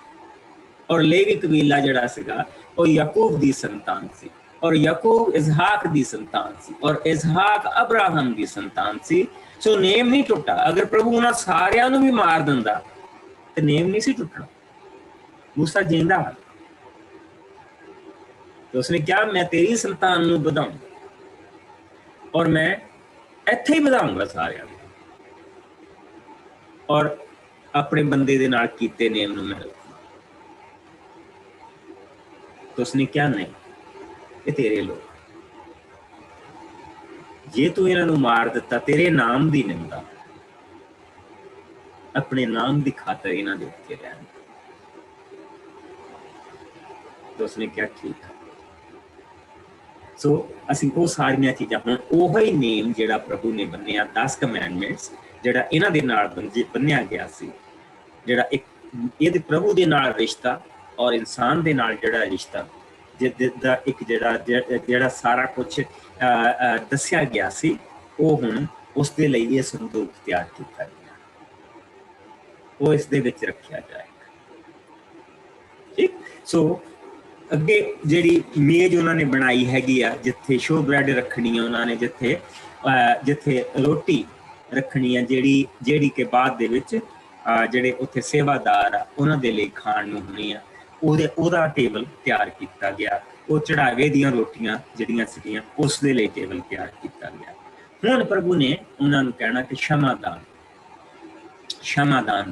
ਔਰ ਲੇਵੀ ਕਬੀਲਾ ਜਿਹੜਾ ਸੀਗਾ ਉਹ ਯਾਕੂਬ ਦੀ ਸੰਤਾਨ ਸੀ, ਔਰ ਯਾਕੂਬ ਇਸਹਾਕ ਦੀ ਸੰਤਾਨ ਸੀ, ਔਰ ਇਸਹਾਕ ਅਬਰਾਹਮ ਦੀ ਸੰਤਾਨ ਸੀ। ਸੋ ਨੇਮ ਨਹੀਂ ਟੁੱਟਾ। ਅਗਰ ਪ੍ਰਭੂ ਉਹਨਾਂ ਸਾਰਿਆਂ ਨੂੰ ਵੀ ਮਾਰ ਦਿੰਦਾ ਤੇ ਨੇਮ ਨਹੀਂ ਸੀ ਟੁੱਟਣਾ। मूसा ਜਿੰਦਾ ਤੇ ਉਸਨੇ ਕਿਹਾ ਮੈਂ ਤੇਰੀ ਸੰਤਾਨ ਨੂੰ ਵਧਾਊਂਗਾ ਔਰ ਮੈਂ ਇੱਥੇ ਹੀ ਵਧਾਊਂਗਾ ਸਾਰਿਆਂ ਨੂੰ, ਔਰ ਆਪਣੇ ਬੰਦੇ ਦੇ ਨਾਲ ਕੀਤੇ ਨੇਮ ਨੂੰ ਮੈਂ ਰੱਖੂੰਗਾ। तो उसने क्या नहीं, ये तेरे लोग, जे तू इन्हां नूं मार दिता तेरे नाम दी निंदा, अपने नाम दी खातर इन्हां दे उत्ते रहन। तो उसने क्या ठीक है। सो असीं वो सारियां चीज़ां हुण ओही नेम जिहड़ा प्रभु ने बन्निया 10 कमैंडमेंट्स जिहड़ा इन्हां दे नाल बन्निया गया सी, जिहड़ा एक इहदे प्रभु दे नाल रिश्ता और इंसान दे नाल जिहड़ा रिश्ता जिहदा एक जिहड़ा सारा कुछ दस्सिया गया सी, वो हुण उस दे लई ये संदूक तैयार कीता गया, वो इस दे विच रखिया जाएगा। ठीक, सो अगे जिहड़ी मेज उन्होंने बनाई हैगी आ, जिथे शो ब्रैड रखनी है उन्होंने, जिथे रोटी रखनी है, जिहड़ी के बाद दे विच ਜਿਹੜੇ ਉੱਥੇ ਸੇਵਾਦਾਰ ਆ ਉਹਨਾਂ ਦੇ ਲਈ ਖਾਣ ਨੂੰ ਹੋਣੀ ਆ, ਉਹਦਾ ਟੇਬਲ ਤਿਆਰ ਕੀਤਾ ਗਿਆ। ਉਹ ਚੜਾਵੇ ਦੀਆਂ ਰੋਟੀਆਂ ਜਿਹੜੀਆਂ ਸੀਗੀਆਂ ਉਸ ਦੇ ਲਈ ਟੇਬਲ ਤਿਆਰ ਕੀਤਾ ਗਿਆ। ਹੁਣ ਪ੍ਰਭੂ ਨੇ ਉਹਨਾਂ ਨੂੰ ਕਹਿਣਾ ਕਿ ਸ਼ਮਾਦਾਨ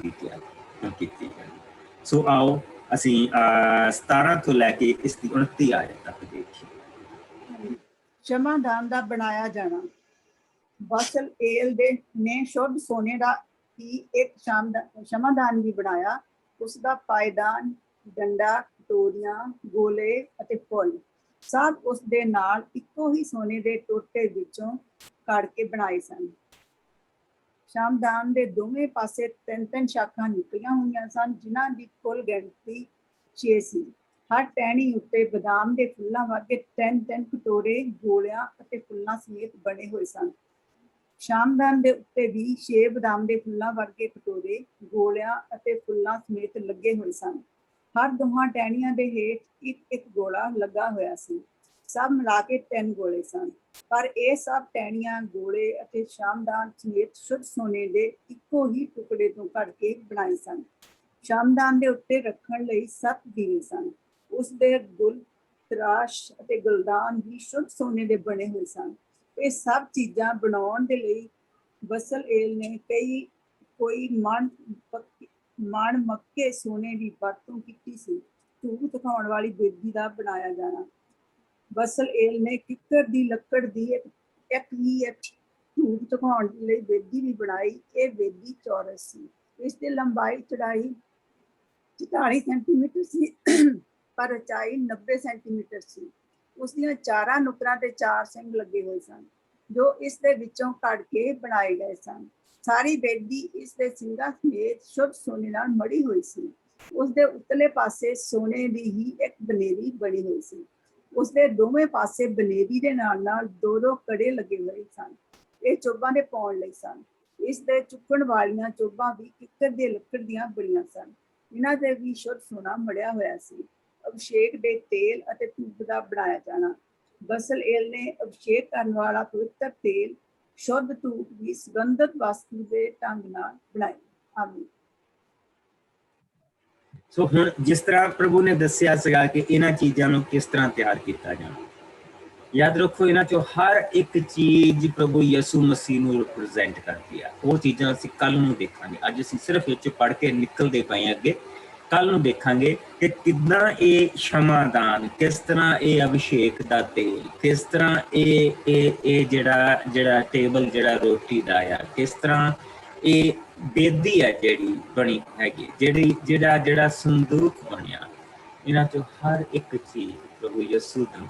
ਦੀ ਤਿਆਰੀ ਕੀਤੀ ਜਾਵੇ। ਸੋ ਆਓ ਅਸੀਂ 17 ਤੋਂ ਲੈ ਕੇ ਇਸ ਦੀ 29 ਆਇਤ ਤੱਕ ਦੇਖੀਏ। ਸ਼ਮਾਦਾਨ ਦਾ ਬਣਾਇਆ ਜਾਣਾ। ਬਸਲਏਲ ਨੇ ਸ਼ੁੱਧ ਸੋਨੇ ਦਾ ही एक क्षमादान भी बनाया। उसका पायदान, डंडा, कटोरियां, गोले अते फुल सब उस दे नाल इक्को ही सोने दे टोटे विचों काट के बनाए सन। क्षमादान दे दोवें पासे 3-3 शाखां निकलियां हुईयां सन, जिन्हां दी कुल गिनती 6 सी। हर टहनी उत्ते बदाम दे फुल्लां वर्गे 3-3 कटोरे गोलियां अते फुल्लां समेत बने हुए सन। ਸ਼ਾਮਦਾਨ ਦੇ ਉੱਤੇ ਵੀ 6 ਬਦਾਮ ਦੇ ਫੁੱਲਾਂ ਵਰਗੇ ਕਟੋਰੇ ਗੋਲਿਆਂ ਅਤੇ ਫੁੱਲਾਂ ਸਮੇਤ ਲੱਗੇ ਹੋਏ ਸਨ। ਹਰ ਦੋਹਾਂ ਟਹਿਣੀਆਂ ਦੇ ਹੇਠ ਇੱਕ ਗੋਲਾ ਲੱਗਾ ਹੋਇਆ ਸੀ। ਸਭ ਮਿਲਾ ਕੇ 3 ਗੋਲੇ ਸਨ, ਪਰ ਇਹ ਸਭ ਟਹਿਣੀਆਂ, ਗੋਲੇ ਅਤੇ ਸ਼ਾਮਦਾਨ ਸਮੇਤ ਸ਼ੁੱਧ ਸੋਨੇ ਦੇ ਇੱਕੋ ਹੀ ਟੁਕੜੇ ਤੋਂ ਕੱਢ ਕੇ ਬਣਾਏ ਸਨ। ਸ਼ਾਮਦਾਨ ਦੇ ਉੱਤੇ ਰੱਖਣ ਲਈ 7 ਦੀਵੇ ਸਨ। ਉਸ ਦੇ ਗੁਲ, ਤਰਾਸ਼ ਅਤੇ ਗੁਲਦਾਨ ਵੀ ਸ਼ੁੱਧ ਸੋਨੇ ਦੇ ਬਣੇ ਹੋਏ ਸਨ। ਇਹ ਸਭ ਚੀਜ਼ਾਂ ਬਣਾਉਣ ਦੇ ਲਈ ਬਸਲਏਲ ਨੇ ਕੋਈ ਮਣ ਮੱਕੇ ਸੋਨੇ ਦੀ ਵਰਤੋਂ ਕੀਤੀ ਸੀ। ਧੂਪ ਦਿਖਾਉਣ ਵਾਲੀ ਬੇਦੀ ਦਾ ਬਣਾਇਆ ਜਾਣਾ। ਬਸਲਏਲ ਨੇ ਕਿੱਕਰ ਦੀ ਲੱਕੜ ਦੀ ਇੱਕ ਧੂਪ ਦਿਖਾਉਣ ਲਈ ਬੇਦੀ ਵੀ ਬਣਾਈ। ਇਹ ਬੇਦੀ ਚੌਰਸ ਸੀ। ਇਸ ਦੀ ਲੰਬਾਈ ਚੌੜਾਈ 44 ਸੈਂਟੀਮੀਟਰ ਸੀ, ਪਰ ਉਚਾਈ 90 ਸੈਂਟੀਮੀਟਰ ਸੀ। ਉਸ ਦੀਆਂ 4 ਨੁਕਰਾਂ ਤੇ 4 ਸਿੰਘ ਲੱਗੇ ਹੋਏ ਸਨ, ਜੋ ਇਸ ਦੇ ਵਿੱਚੋਂ ਕੱਢ ਕੇ ਬਣਾਏ ਗਏ ਸਨ। ਸਾਰੀ ਬੇਦੀ ਇਸ ਦੇ ਸਿੰਘਾਂ ਸਮੇਤ ਸ਼ੁੱਧ ਸੋਨੇ ਨਾਲ ਮੜੀ ਹੋਈ ਸੀ। ਉਸ ਦੇ ਉਤਲੇ ਪਾਸੇ ਸੋਨੇ ਦੀ ਹੀ ਇੱਕ ਬਨੇਰੀ ਬਣੀ ਹੋਈ ਸੀ। ਉਸਦੇ ਦੋਵੇਂ ਪਾਸੇ ਬਲੇਦੀ ਦੇ ਨਾਲ ਦੋ ਦੋ ਕੜੇ ਲੱਗੇ ਹੋਏ ਸਨ। ਇਹ ਚੋਬਾਂ ਦੇ ਪਾਉਣ ਲਈ ਸਨ। ਇਸ ਦੇ ਚੁੱਕਣ ਵਾਲੀਆਂ ਚੋਬਾਂ ਵੀ ਕਿੱਕਰ ਦੇ ਲੱਕੜ ਦੀਆਂ ਬਣੀਆਂ ਸਨ। ਇਹਨਾਂ ਦੇ ਵੀ ਸ਼ੁੱਧ ਸੋਨਾ ਮੜਿਆ ਹੋਇਆ ਸੀ। ਅਭਿਸ਼ੇਕ ਦੇ ਤੇਲ ਅਤੇ ਧੂਪ ਦਾ ਬਣਾਇਆ ਜਾਣਾ। ਬਸਲਏਲ ਨੇ ਅਭਿਸ਼ੇਕ ਕਰਨ ਵਾਲਾ ਪਵਿੱਤਰ ਤੇਲ, ਸ਼ੁੱਧ ਧੂਪ ਵੀ ਸੁਗੰਧਿਤ ਵਸਤੂ ਦੇ ਢੰਗ ਨਾਲ ਬਣਾਈ। ਆਮੀਨ। ਸੋ ਹੁਣ ਜਿਸ ਤਰ੍ਹਾਂ ਪ੍ਰਭੂ ਨੇ ਦੱਸਿਆ ਸੀਗਾ ਕਿ ਇਹਨਾਂ ਚੀਜ਼ਾਂ ਨੂੰ ਕਿਸ ਤਰ੍ਹਾਂ ਤਿਆਰ ਕੀਤਾ ਜਾਣਾ, ਯਾਦ ਰੱਖੋ ਇਹਨਾਂ ਚੋਂ ਹਰ ਇੱਕ ਚੀਜ਼ ਪ੍ਰਭੂ ਯਿਸੂ ਮਸੀਹ ਨੂੰ ਰਿਪਰੈਜ਼ੈਂਟ ਕਰਦੀ ਆ। ਉਹ ਚੀਜ਼ਾਂ ਅਸੀਂ ਕੱਲ ਨੂੰ ਦੇਖਾਂਗੇ। ਅੱਜ ਅਸੀਂ ਸਿਰਫ ਇਹ 'ਚ ਪੜ੍ਹ ਕੇ ਨਿਕਲਦੇ ਪਏ ਹਾਂ, ਅੱਗੇ ਕੱਲ ਨੂੰ ਦੇਖਾਂਗੇ ਕਿ ਕਿੱਦਾਂ ਇਹ ਸ਼ਮਾਦਾਨ, ਕਿਸ ਤਰ੍ਹਾਂ ਇਹ ਅਭਿਸ਼ੇਕ ਦਾ ਤੇਲ, ਕਿਸ ਤਰ੍ਹਾਂ ਇਹ ਜਿਹੜਾ ਟੇਬਲ ਜਿਹੜਾ ਰੋਟੀ ਦਾ ਆ, ਕਿਸ ਤਰ੍ਹਾਂ ਇਹ ਬੇਦੀ ਹੈ ਜਿਹੜੀ ਬਣੀ ਹੈਗੀ, ਜਿਹੜਾ ਸੰਦੂਕ ਬਣਿਆ। ਇਹਨਾਂ ਚੋਂ ਹਰ ਇੱਕ ਚੀਜ਼ ਪ੍ਰਭੂ ਯਿਸੂ ਨੂੰ,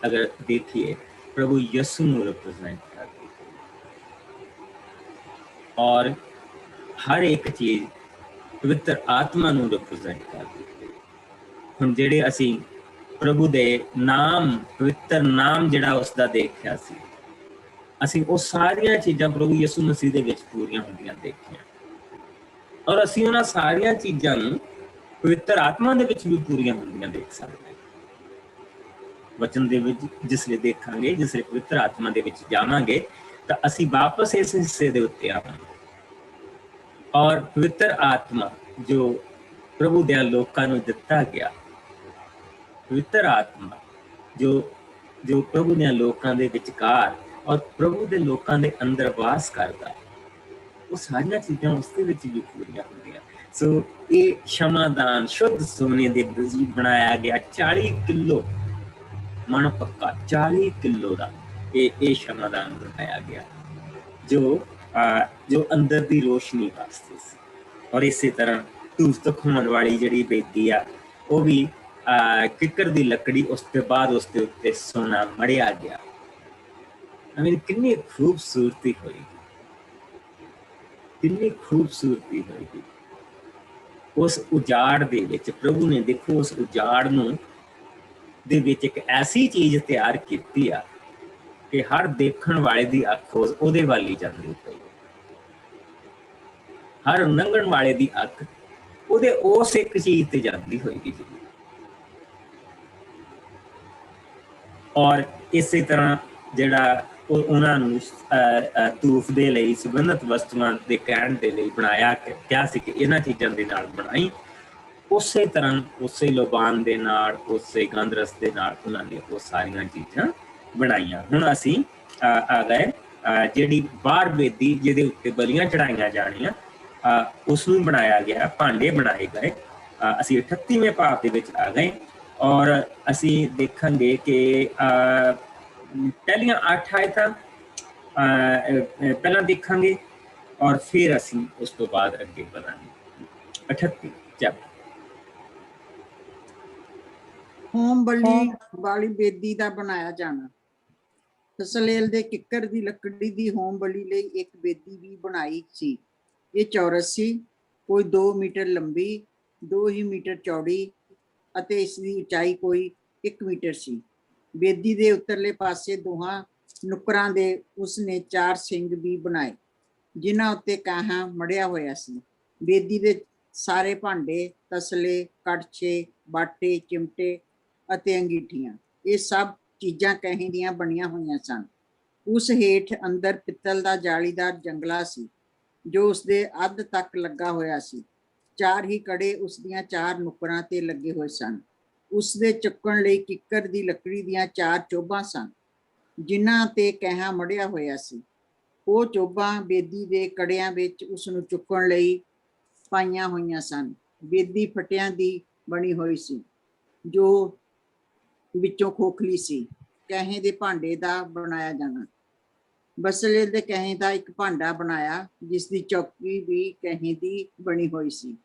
ਅਗਰ ਦੇਖੀਏ, ਪ੍ਰਭੂ ਯਿਸੂ ਨੂੰ ਰਿਪਰੈਜ਼ੈਂਟ ਕਰਦੀ ਹੈ। ਔਰ ਹਰ ਇੱਕ ਚੀਜ਼ ਪਵਿੱਤਰ ਆਤਮਾ ਨੂੰ ਰਿਪਰੈਜ਼ੈਂਟ ਕਰਦੀ ਹੈ। ਹੁਣ ਜਿਹੜੇ ਅਸੀਂ ਪ੍ਰਭੂ ਦੇ ਨਾਮ, ਪਵਿੱਤਰ ਨਾਮ ਜਿਹੜਾ ਉਸਦਾ ਦੇਖਿਆ ਸੀ, ਅਸੀਂ ਉਹ ਸਾਰੀਆਂ ਚੀਜ਼ਾਂ ਪ੍ਰਭੂ ਯਿਸੂ ਮਸੀਹ ਦੇ ਵਿੱਚ ਪੂਰੀਆਂ ਹੁੰਦੀਆਂ ਦੇਖੀਆਂ। ਔਰ ਅਸੀਂ ਉਹਨਾਂ ਸਾਰੀਆਂ ਚੀਜ਼ਾਂ ਨੂੰ ਪਵਿੱਤਰ ਆਤਮਾ ਦੇ ਵਿੱਚ ਵੀ ਪੂਰੀਆਂ ਹੁੰਦੀਆਂ ਦੇਖ ਸਕਦੇ ਹਾਂ। ਵਚਨ ਦੇ ਵਿੱਚ ਜਿਸਲੇ ਦੇਖਾਂਗੇ, ਜਿਸਲੇ ਪਵਿੱਤਰ ਆਤਮਾ ਦੇ ਵਿੱਚ ਜਾਵਾਂਗੇ, ਤਾਂ ਅਸੀਂ ਵਾਪਸ ਇਸ ਹਿੱਸੇ ਦੇ ਉੱਤੇ ਆਵਾਂਗੇ। ਔਰ ਪਵਿੱਤਰ ਆਤਮਾ ਜੋ ਪ੍ਰਭੂ ਦੇ ਲੋਕਾਂ ਨੂੰ ਦਿੱਤਾ ਗਿਆ, ਪਵਿੱਤਰ ਆਤਮਾ ਜੋ ਪ੍ਰਭੂ ਦੇ ਲੋਕਾਂ ਦੇ ਵਿਚਕਾਰ ਔਰ ਪ੍ਰਭੂ ਦੇ ਲੋਕਾਂ ਦੇ ਅੰਦਰ ਵਾਸ ਕਰਦਾ, ਉਹ ਸਾਰੀਆਂ ਚੀਜ਼ਾਂ ਉਸਦੇ ਵਿੱਚ ਵੀ ਪੂਰੀਆਂ ਹੁੰਦੀਆਂ। ਸੋ ਇਹ ਸ਼ਮਾਦਾਨ ਸ਼ੁੱਧ ਸੋਨੇ ਦੇ ਵਿੱਚ ਬਣਾਇਆ ਗਿਆ। 40 ਕਿਲੋ ਮਣ ਪੱਕਾ, 40 ਕਿਲੋ ਦਾ ਇਹ ਸ਼ਮਾਦਾਨ ਬਣਾਇਆ ਗਿਆ, ਜੋ ਅੰਦਰ ਦੀ ਰੋਸ਼ਨੀ ਵਾਸਤੇ ਸੀ। ਔਰ ਇਸੇ ਤਰ੍ਹਾਂ ਧੂਪ ਤਖਾਉਣ ਵਾਲੀ ਜਿਹੜੀ ਬੇਦੀ ਆ, ਉਹ ਵੀ ਕਿੱਕਰ ਦੀ ਲੱਕੜੀ, ਉਸ ਤੋਂ ਬਾਅਦ ਉਸਦੇ ਉੱਤੇ ਸੋਨਾ ਮੜਿਆ ਗਿਆ। ਕਿੰਨੀ ਖੂਬਸੂਰਤੀ ਹੋਏਗੀ, ਕਿੰਨੀ ਖੂਬਸੂਰਤੀ ਹੋਏਗੀ। ਉਸ ਉਜਾੜ ਦੇ ਵਿੱਚ ਪ੍ਰਭੂ ਨੇ, ਦੇਖੋ, ਉਸ ਉਜਾੜ ਨੂੰ ਦੇ ਵਿੱਚ ਇੱਕ ਐਸੀ ਚੀਜ਼ ਤਿਆਰ ਕੀਤੀ ਆ ਕਿ ਹਰ ਦੇਖਣ ਵਾਲੇ ਦੀ ਅੱਖ ਉਹਦੇ ਵੱਲ ਹੀ ਜਾਂਦੀ ਪਈ। ਹਰ ਲੰਘਣ ਵਾਲੇ ਦੀ ਅੱਖ ਉਹਦੇ ਉਸ ਇੱਕ ਚੀਜ਼ ਤੇ ਜਾਂਦੀ ਹੋਏਗੀ ਜੀ। ਔਰ ਇਸੇ ਤਰ੍ਹਾਂ ਜਿਹੜਾ ਉਹਨਾਂ ਨੂੰ ਧੂਫ ਦੇ ਲਈ, ਸੁਗੰਧਿਤ ਵਸਤੂਆਂ ਦੇ ਕਹਿਣ ਦੇ ਲਈ ਬਣਾਇਆ, ਕਿਹਾ ਸੀ ਕਿ ਇਹਨਾਂ ਚੀਜ਼ਾਂ ਦੇ ਨਾਲ ਬਣਾਈ। ਉਸੇ ਤਰ੍ਹਾਂ ਉਸੇ ਲੋਬਾਨ ਦੇ ਨਾਲ, ਉਸੇ ਗੰਧਰਸ ਦੇ ਨਾਲ ਉਹਨਾਂ ਨੇ ਉਹ ਸਾਰੀਆਂ ਚੀਜ਼ਾਂ ਬਣਾਈਆਂ। ਹੁਣ ਅਸੀਂ ਆ ਗਏ ਜਿਹੜੀ ਬਾਹਰ ਬੇਦੀ ਜਿਹਦੇ ਉੱਤੇ ਬਲੀਆਂ ਚੜਾਈਆਂ ਜਾਣੀਆਂ, ਉਸ ਨੂੰ ਬਣਾਇਆ ਗਿਆ, ਭਾਂਡੇ ਬਣਾਏ ਗਏ। ਅਸੀਂ 38ਵੇਂ ਭਾਵ ਦੇ ਵਿੱਚ ਆ ਗਏ ਔਰ ਅਸੀਂ ਦੇਖਾਂਗੇ ਕਿ ਪਹਿਲੀਆਂ 8 ਆਇਤਾਂ ਪਹਿਲਾਂ ਦੇਖਾਂਗੇ ਔਰ ਫਿਰ ਅਸੀਂ ਉਸ ਤੋਂ ਬਾਅਦ ਅੱਗੇ ਵਧਾਂਗੇ। 38 ਚੈਪਟਰ। ਹੋਮ ਬਲੀ ਵਾਲੀ ਬੇਦੀ ਦਾ ਬਣਾਇਆ ਜਾਣਾ। ਬਸਲੇਲ ਦੇ ਕਿੱਕਰ ਦੀ ਲੱਕੜੀ ਦੀ ਹੋਮ ਬਲੀ ਲਈ ਇੱਕ ਬੇਦੀ ਵੀ ਬਣਾਈ ਸੀ। ਇਹ ਚੌਰਸ ਸੀ, ਕੋਈ 2 ਮੀਟਰ ਲੰਬੀ, 2 ਹੀ ਮੀਟਰ ਚੌੜੀ ਅਤੇ ਇਸ ਦੀ ਉਚਾਈ ਕੋਈ 1 ਮੀਟਰ ਸੀ। ਬੇਦੀ ਦੇ ਉੱਤਰਲੇ ਪਾਸੇ ਦੋਹਾਂ ਨੁੱਕਰਾਂ ਦੇ ਉਸਨੇ 4 ਸਿੰਘ ਵੀ ਬਣਾਏ, ਜਿਨ੍ਹਾਂ ਉੱਤੇ ਕਾਹਾਂ ਮੜਿਆ ਹੋਇਆ ਸੀ। ਬੇਦੀ ਦੇ ਸਾਰੇ ਭਾਂਡੇ, ਤਸਲੇ, ਕੜਛੇ, ਬਾਟੇ, ਚਿਮਟੇ ਅਤੇ ਅੰਗੀਠੀਆਂ, ਇਹ ਸਭ ਚੀਜ਼ਾਂ ਕਹੀ ਦੀਆਂ ਬਣੀਆਂ ਹੋਈਆਂ ਸਨ। ਉਸ ਹੇਠ ਅੰਦਰ ਪਿੱਤਲ ਦਾ ਜਾਲੀਦਾਰ ਜੰਗਲਾ ਸੀ, ਜੋ ਉਸਦੇ ਅੱਧ ਤੱਕ ਲੱਗਾ ਹੋਇਆ ਸੀ। 4 ਹੀ ਕੜੇ ਉਸ ਦੀਆਂ 4 ਨੁੱਕਰਾਂ ਤੇ ਲੱਗੇ ਹੋਏ ਸਨ। ਉਸ ਦੇ ਚੁੱਕਣ ਲਈ ਕਿੱਕਰ ਦੀ ਲੱਕੜੀ ਦੀਆਂ 4 ਚੋਬਾਂ ਸਨ, ਜਿਨ੍ਹਾਂ ਤੇ ਕਹਿਆ ਮੜਿਆ ਹੋਇਆ ਸੀ। ਉਹ ਚੋਬਾਂ ਬੇਦੀ ਦੇ ਕੜਿਆਂ ਵਿੱਚ ਉਸ ਨੂੰ ਚੁੱਕਣ ਲਈ ਪਾਈਆਂ ਹੋਈਆਂ ਸਨ। ਬੇਦੀ ਫਟਿਆਂ ਦੀ ਬਣੀ ਹੋਈ ਸੀ, ਜੋ ਵਿੱਚੋਂ ਖੋਖਲੀ ਸੀ। ਕਹੇ ਦੇ ਭਾਂਡੇ ਦਾ ਬਣਾਇਆ ਜਾਣਾ। ਬਸਲੇਲ ਦੇ ਕਹੇ ਦਾ ਇੱਕ ਭਾਂਡਾ ਬਣਾਇਆ, ਜਿਸ ਦੀ ਚੌਕੀ ਵੀ ਕਹੇ ਦੀ ਬਣੀ ਹੋਈ ਸੀ।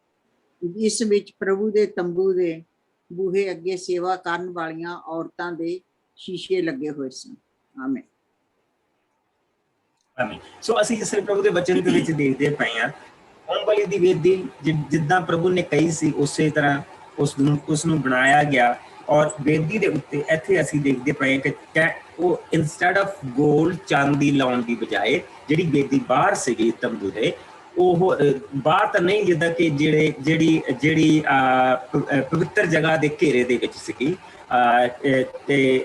ਇਸ ਵਿੱਚ ਪ੍ਰਭੂ ਦੇ ਤੰਬੂ ਦੇ ਬੂਹੇ ਅੱਗੇ ਸੇਵਾ ਕਰਨ ਵਾਲੀਆਂ ਔਰਤਾਂ ਦੇ ਸ਼ੀਸ਼ੇ ਲੱਗੇ ਹੋਏ ਸਨ। ਆਮੀਨ। ਆਮੀਨ। ਸੋ ਅਸੀਂ ਜਿਸ ਪ੍ਰਭੂ ਦੇ ਬਚਨ ਦੇ ਵਿੱਚ ਦੇਖਦੇ ਪਏ ਹਾਂ, ਹੋਮ ਬਲੀ ਦੀ ਵੇਦੀ ਜਿੱਦਾਂ ਪ੍ਰਭੂ ਨੇ ਕਹੀ ਸੀ, ਉਸੇ ਤਰ੍ਹਾਂ ਉਸ ਨੂੰ ਬਣਾਇਆ ਗਿਆ ਔਰ ਬੇਦੀ ਦੇ ਉੱਤੇ ਇੱਥੇ ਅਸੀਂ ਦੇਖਦੇ ਪਏ ਕਿ ਉਹ ਇਨਸਟੈਡ ਆਫ ਗੋਲਡ ਚਾਂਦੀ ਲਾਉਣ ਦੀ ਬਜਾਏ ਜਿਹੜੀ ਬੇਦੀ ਬਾਹਰ ਸੀਗੀ ਤੰਬੂ ਦੇ, ਉਹ ਬਾਹਰ ਤਾਂ ਨਹੀਂ, ਜਿੱਦਾਂ ਕਿ ਜਿਹੜੀ ਪਵਿੱਤਰ ਜਗ੍ਹਾ ਦੇ ਘੇਰੇ ਦੇ ਵਿੱਚ ਸੀਗੀ, ਤੇ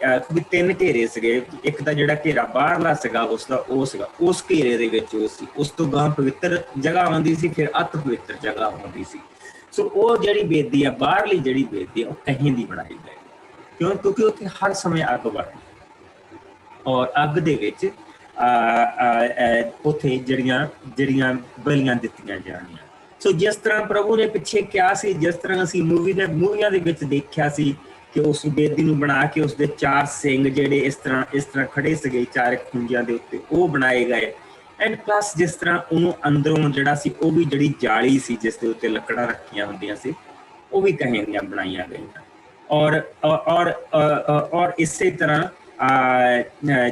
3 ਘੇਰੇ ਸੀਗੇ। ਇੱਕ ਤਾਂ ਜਿਹੜਾ ਘੇਰਾ ਬਾਹਰਲਾ ਸੀਗਾ ਉਹ ਸੀਗਾ ਉਸ ਘੇਰੇ ਦੇ ਵਿੱਚ ਉਹ ਸੀ, ਉਸ ਤੋਂ ਗਾਂ ਪਵਿੱਤਰ ਜਗ੍ਹਾ ਆਉਂਦੀ ਸੀ, ਫਿਰ ਅਤ ਪਵਿੱਤਰ ਜਗ੍ਹਾ ਆਉਂਦੀ ਸੀ। ਸੋ ਉਹ ਜਿਹੜੀ ਬੇਦੀ ਆ, ਬਾਹਰਲੀ ਜਿਹੜੀ ਬੇਦੀ ਆ, ਉਹ ਕਹੀਂ ਦੀ ਬਣਾਈ ਗਈ, ਕਿਉਂਕਿ ਉੱਥੇ ਹਰ ਸਮੇਂ ਅੱਗ ਵਰਤੀ, ਔਰ ਅੱਗ ਦੇ ਵਿੱਚ ਉੱਥੇ ਜਿਹੜੀਆਂ ਬਲੀਆਂ ਦਿੱਤੀਆਂ ਜਾਣੀਆਂ। ਸੋ ਜਿਸ ਤਰ੍ਹਾਂ ਪ੍ਰਭੂ ਨੇ ਪਿੱਛੇ ਕਿਹਾ ਸੀ, ਜਿਸ ਤਰ੍ਹਾਂ ਅਸੀਂ ਮੂਵੀਆਂ ਦੇ ਵਿੱਚ ਦੇਖਿਆ ਸੀ ਕਿ ਉਸ ਬੇਦੀ ਨੂੰ ਬਣਾ ਕੇ ਉਸਦੇ 4 ਸਿੰਘ ਜਿਹੜੇ ਇਸ ਤਰ੍ਹਾਂ ਖੜੇ ਸੀਗੇ 4 ਖੁੰਝਾਂ ਦੇ ਉੱਤੇ, ਉਹ ਬਣਾਏ ਗਏ। ਐਂਡ ਪਲੱਸ ਜਿਸ ਤਰ੍ਹਾਂ ਉਹਨੂੰ ਅੰਦਰੋਂ ਜਿਹੜਾ ਸੀ, ਉਹ ਵੀ ਜਿਹੜੀ ਜਾਲੀ ਸੀ ਜਿਸ ਦੇ ਉੱਤੇ ਲੱਕੜਾਂ ਰੱਖੀਆਂ ਹੁੰਦੀਆਂ ਸੀ, ਉਹ ਵੀ ਕਹੀਂ ਦੀਆਂ ਬਣਾਈਆਂ ਗਈਆਂ। ਔਰ ਇਸੇ ਤਰ੍ਹਾਂ